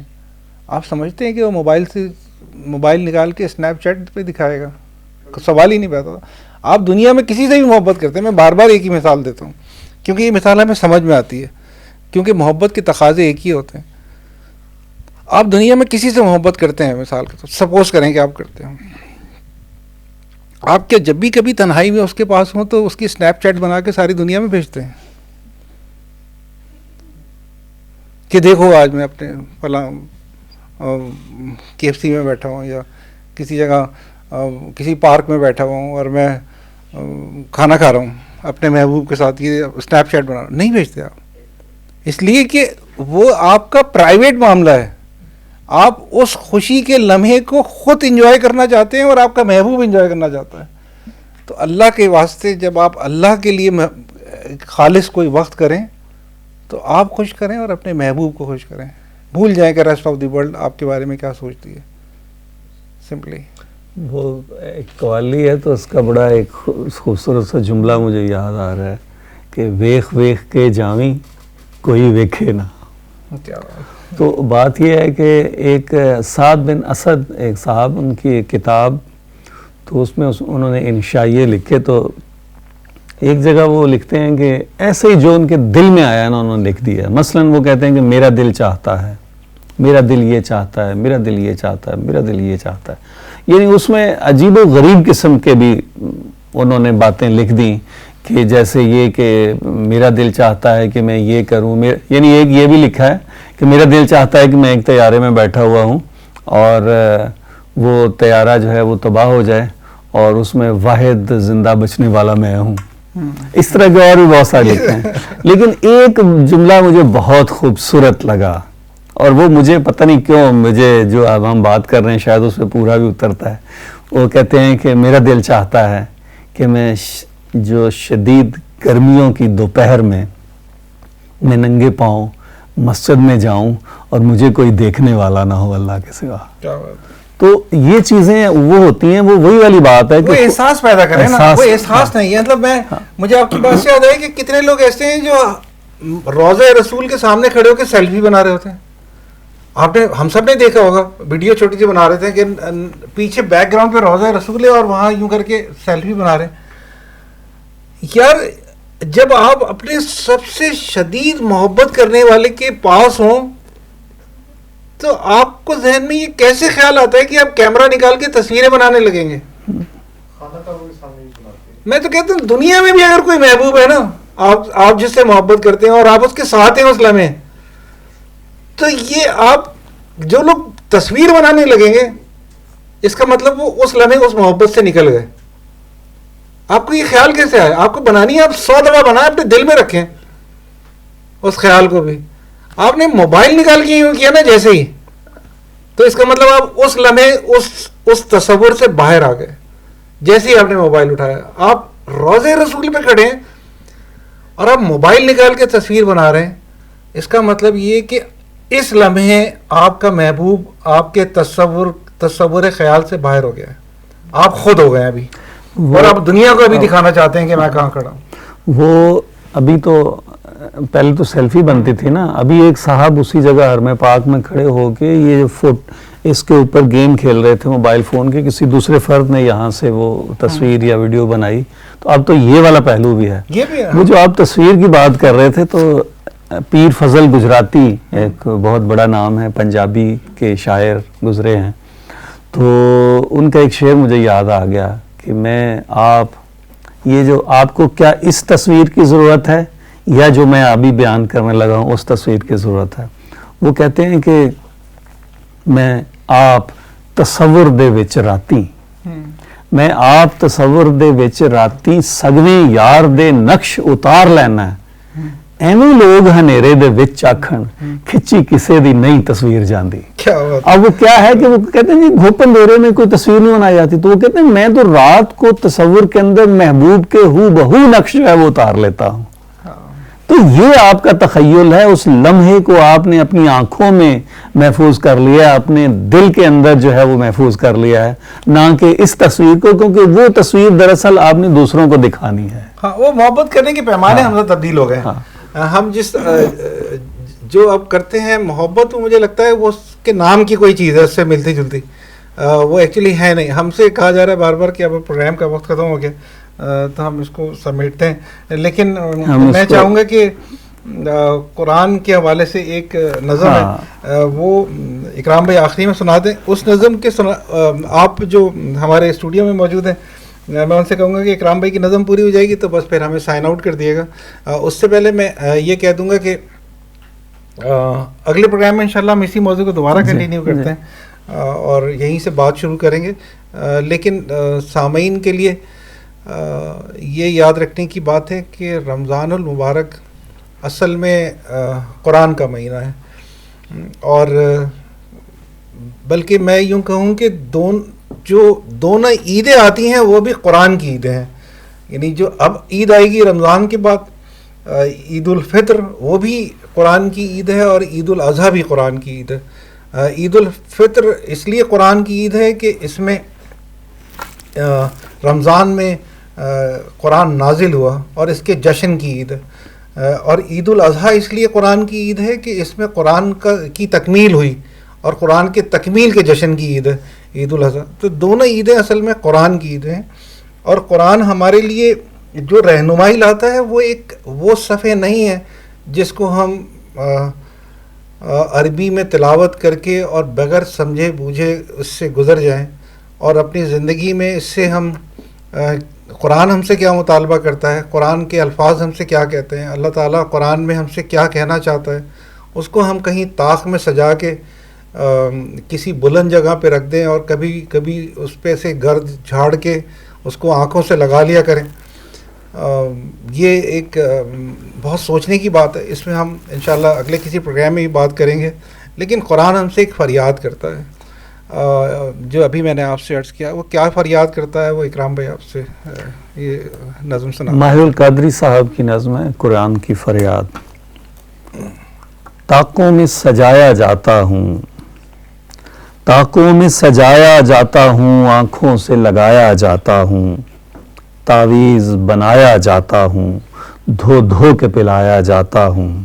آپ سمجھتے ہیں کہ وہ موبائل نکال کے اسنیپ چیٹ پہ دکھائے گا؟ سوال ہی نہیں پیدا تھا. آپ دنیا میں کسی سے بھی محبت کرتے ہیں, میں بار بار ایک ہی مثال دیتا ہوں کیونکہ یہ مثال ہمیں سمجھ میں آتی ہے, کیونکہ محبت کے تقاضے ایک ہی ہوتے ہیں. آپ دنیا میں کسی سے محبت کرتے ہیں, مثال کے طور سپوز کریں کہ آپ کرتے ہیں, آپ کیا جب بھی کبھی تنہائی میں اس کے پاس ہوں تو اس کی اسنیپ چیٹ بنا کے ساری دنیا میں بھیجتے ہیں کہ دیکھو آج میں اپنے فلاں KFC میں بیٹھا ہوں یا کسی جگہ کسی پارک میں بیٹھا ہوا ہوں اور میں کھانا کھا رہا ہوں اپنے محبوب کے ساتھ, یہ اسنیپ چیٹ بنا نہیں بھیجتے آپ, اس لیے کہ وہ آپ کا پرائیویٹ معاملہ ہے. آپ اس خوشی کے لمحے کو خود انجوائے کرنا چاہتے ہیں اور آپ کا محبوب انجوائے کرنا چاہتا ہے. تو اللہ کے واسطے جب آپ اللہ کے لیے خالص کوئی وقت کریں تو آپ خوش کریں اور اپنے محبوب کو خوش کریں. بھول جائیں کہ ریسٹ آف دی ورلڈ آپ کے بارے میں کیا سوچتی ہے. سمپلی وہ ایک قوالی ہے تو اس کا بڑا ایک خوبصورت سا جملہ مجھے یاد آ رہا ہے کہ ویخ ویخ کے جاویں کوئی ویکھے نہ. تو بات یہ ہے کہ ایک سعد بن اسد ایک صاحب, ان کی کتاب, تو اس میں انہوں نے انشائیے لکھے, تو ایک جگہ وہ لکھتے ہیں کہ ایسے ہی جو ان کے دل میں آیا نا انہوں نے لکھ دیا. مثلا وہ کہتے ہیں کہ میرا دل چاہتا ہے, میرا دل یہ چاہتا ہے, میرا دل یہ چاہتا ہے, میرا دل یہ چاہتا ہے. یعنی اس میں عجیب و غریب قسم کے بھی انہوں نے باتیں لکھ دیں کہ جیسے یہ کہ میرا دل چاہتا ہے کہ میں یہ کروں, یعنی ایک یہ بھی لکھا ہے کہ میرا دل چاہتا ہے کہ میں ایک طیارے میں بیٹھا ہوا ہوں اور وہ طیارہ جو ہے وہ تباہ ہو جائے اور اس میں واحد زندہ بچنے والا میں ہوں. اس طرح کے اور بھی بہت سارے لکھتے ہیں, لیکن ایک جملہ مجھے بہت خوبصورت لگا اور وہ مجھے پتہ نہیں کیوں, مجھے جو اب ہم بات کر رہے ہیں شاید اس پہ پورا بھی اترتا ہے. وہ کہتے ہیں کہ میرا دل چاہتا ہے کہ میں جو شدید گرمیوں کی دوپہر میں ننگے پاؤں مسجد میں جاؤں اور مجھے کوئی دیکھنے والا نہ ہو اللہ کے سوا. تو یہ چیزیں وہ ہوتی ہیں, وہ وہی والی بات ہے کہ وہ احساس پیدا کریں نا, وہ احساس نہیں ہے. مطلب مجھے آپ کی بات سے یاد ہے کہ کتنے لوگ ایسے ہیں جو روضہ رسول کے سامنے کھڑے ہو کے سیلفی بنا رہے ہوتے ہیں. آپ نے, ہم سب نے دیکھا ہوگا, ویڈیو چھوٹی سی بنا رہے تھے کہ پیچھے بیک گراؤنڈ پہ روضہ رسول ہے اور وہاں یوں کر کے سیلفی بنا رہے ہیں. یار جب آپ اپنے سب سے شدید محبت کرنے والے کے پاس ہوں تو آپ کو ذہن میں یہ کیسے خیال آتا ہے کہ آپ کیمرہ نکال کے تصویریں بنانے لگیں گے؟ میں تو کہتا ہوں دنیا میں بھی اگر کوئی محبوب ہے نا, آپ جس سے محبت کرتے ہیں اور آپ اس کے ساتھ ہیں اس لمحے, تو یہ آپ جو لوگ تصویر بنانے لگیں گے اس کا مطلب وہ اس لمحے اس محبت سے نکل گئے. آپ کو یہ خیال کیسے آیا؟ آپ کو بنانی ہے، آپ 100 دفعہ بنائیں، اپنے دل میں رکھیں اس خیال کو بھی. آپ نے موبائل نکال کے یوں کیا نا جیسے ہی، تو اس کا مطلب آپ اس لمحے اس تصور سے باہر آ گئے. جیسے ہی آپ نے موبائل اٹھایا، آپ روضے رسول پہ کھڑے ہیں اور آپ موبائل نکال کے تصویر بنا رہے ہیں. اس کا مطلب یہ کہ اس لمحے آپ کا محبوب آپ کے تصور خیال سے باہر ہو گیا ہے، آپ خود ہو گئے ابھی، اور آپ دنیا کو ابھی دکھانا چاہتے ہیں کہ میں کہاں کھڑا ہوں. وہ ابھی تو پہلے تو سیلفی بنتی تھی نا، ابھی ایک صاحب اسی جگہ حرم پاک میں کھڑے ہو کے یہ اس کے اوپر گیم کھیل رہے تھے موبائل فون کے، کسی دوسرے فرد نے یہاں سے وہ تصویر یا ویڈیو بنائی. تو اب تو یہ والا پہلو بھی ہے. وہ جو آپ تصویر کی بات کر رہے تھے، تو پیر فضل گجراتی ایک بہت بڑا نام ہے، پنجابی کے شاعر گزرے ہیں، تو ان کا ایک شعر مجھے یاد آ گیا کہ یہ جو آپ کو کیا اس تصویر کی ضرورت ہے یا جو میں ابھی بیان کرنے لگا ہوں اس تصویر کی ضرورت ہے. وہ کہتے ہیں کہ میں آپ تصور دے وچ راتی، میں آپ تصور دے وچ راتی سگویں یار دے نقش اتار لینا ہے، ایویں لوگ ہنیرے دے وچ آکھن کھچی کسے دی نئی تصویر جاندی. اب وہ کیا ہے کہ وہ کہتے ہیں جی گھوپ اندھیرے میں کوئی تصویر نہیں بنائی جاتی، تو وہ کہتے ہیں میں تو رات کو تصور کے اندر محبوب کے ہو بہو نقش جو ہے وہ اتار لیتا ہوں. تو یہ آپ کا تخیل ہے، اس لمحے کو آپ نے اپنی آنکھوں میں محفوظ کر لیا، اپنے دل کے اندر جو ہے وہ محفوظ کر لیا ہے، نہ کہ اس تصویر کو، کیونکہ وہ تصویر دراصل آپ نے دوسروں کو دکھانی ہے. ہاں، وہ محبت کرنے کے پیمانے ہم تبدیل ہو گئے. ہم جو اب کرتے ہیں محبت، وہ مجھے لگتا ہے وہ اس کے نام کی کوئی چیز ہے اس سے ملتی جلتی، وہ ایکچولی ہے نہیں. ہم سے کہا جا رہا ہے بار بار کہ اب پروگرام کا وقت ختم ہو گیا، تو ہم اس کو سمیٹتے ہیں. لیکن میں چاہوں گا کہ قرآن کے حوالے سے ایک نظم ہے، وہ اکرام بھائی آخری میں سنا دیں. اس نظم کے آپ جو ہمارے اسٹوڈیو میں موجود ہیں، میں ان سے کہوں گا کہ اکرام بھائی کی نظم پوری ہو جائے گی تو بس پھر ہمیں سائن آؤٹ کر دیے گا. اس سے پہلے میں یہ کہہ دوں گا کہ اگلے پروگرام میں انشاءاللہ ہم اسی موضوع کو دوبارہ کنٹینیو کرتے ہیں اور یہیں سے بات شروع کریں گے. لیکن سامعین کے لیے یہ یاد رکھنے کی بات ہے کہ رمضان المبارک اصل میں قرآن کا مہینہ ہے، اور بلکہ میں یوں کہوں کہ جو دونوں عیدیں آتی ہیں وہ بھی قرآن کی عیدیں ہیں. یعنی جو اب عید آئے گی رمضان کے بعد، عید الفطر، وہ بھی قرآن کی عید ہے، اور عید الاضحیٰ بھی قرآن کی عید ہے. عید الفطر اس لیے قرآن کی عید ہے کہ اس میں رمضان میں قرآن نازل ہوا اور اس کے جشن کی عید ہے. اور عید الاضحیٰ اس لیے قرآن کی عید ہے کہ اس میں قرآن کی تکمیل ہوئی اور قرآن کے تکمیل کے جشن کی عید ہے عید الاضحیٰ. تو دونوں عیدیں اصل میں قرآن کی عیدیں ہیں، اور قرآن ہمارے لیے جو رہنمائی لاتا ہے وہ صفحے نہیں ہے جس کو ہم عربی میں تلاوت کر کے اور بغیر سمجھے بوجھے اس سے گزر جائیں، اور اپنی زندگی میں اس سے ہم قرآن ہم سے کیا مطالبہ کرتا ہے، قرآن کے الفاظ ہم سے کیا کہتے ہیں، اللہ تعالیٰ قرآن میں ہم سے کیا کہنا چاہتا ہے، اس کو ہم کہیں طاق میں سجا کے کسی بلند جگہ پہ رکھ دیں اور کبھی کبھی اس پہ سے گرد جھاڑ کے اس کو آنکھوں سے لگا لیا کریں. یہ ایک بہت سوچنے کی بات ہے. اس میں ہم انشاءاللہ اگلے کسی پروگرام میں بھی بات کریں گے. لیکن قرآن ہم سے ایک فریاد کرتا ہے، جو ابھی میں نے آپ سے عرض کیا. وہ کیا فریاد کرتا ہے، وہ اکرام بھائی آپ سے یہ نظم سنا. ماہر القادری صاحب کی نظم ہے قرآن کی فریاد. طاقوں میں سجایا جاتا ہوں، طاقوں میں سجایا جاتا ہوں، آنکھوں سے لگایا جاتا ہوں، تعویذ بنایا جاتا ہوں، دھو دھو کے پلایا جاتا ہوں.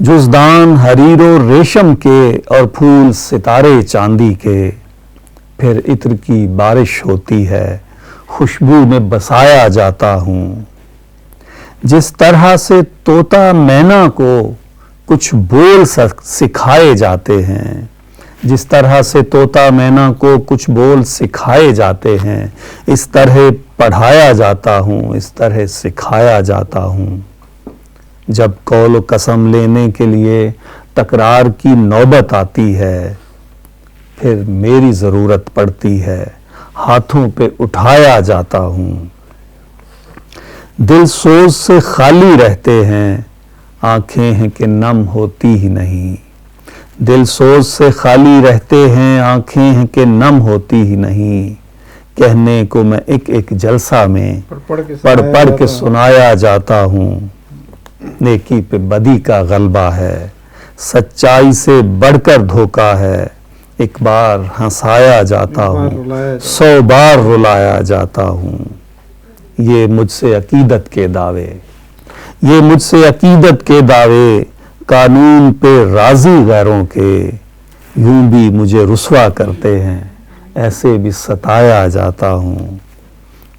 جزدان حریر و ریشم کے اور پھول ستارے چاندی کے، پھر عطر کی بارش ہوتی ہے، خوشبو میں بسایا جاتا ہوں. جس طرح سے طوطا مینا کو کچھ بول سکھائے جاتے ہیں، جس طرح سے طوطا مینا کو کچھ بول سکھائے جاتے ہیں، اس طرح پڑھایا جاتا ہوں، اس طرح سکھایا جاتا ہوں. جب قول و قسم لینے کے لیے تکرار کی نوبت آتی ہے، پھر میری ضرورت پڑتی ہے، ہاتھوں پہ اٹھایا جاتا ہوں. دل سوز سے خالی رہتے ہیں, آنکھیں ہیں کہ نم ہوتی ہی نہیں. دل سوز سے خالی رہتے ہیں, آنکھیں ہیں کہ نم ہوتی ہی نہیں. کہنے کو میں ایک ایک جلسہ میں پڑھ پڑھ کے سنایا جاتا ہوں. نیکی پہ بدی کا غلبہ ہے, سچائی سے بڑھ کر دھوکا ہے. ایک بار ہنسایا جاتا ہوں, 100 بار رلایا جاتا ہوں. یہ مجھ سے عقیدت کے دعوے, یہ مجھ سے عقیدت کے دعوے, قانون پہ راضی غیروں کے. یوں بھی مجھے رسوا کرتے ہیں, ایسے بھی ستایا جاتا ہوں.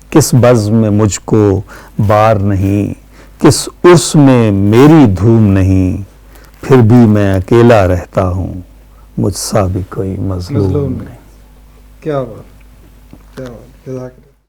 کس بزم میں مجھ کو بار نہیں, کس عرس میں میری دھوم نہیں. پھر بھی میں اکیلا رہتا ہوں, مجھ سا بھی کوئی مظلوم نہیں. کیا بات, کیا بات.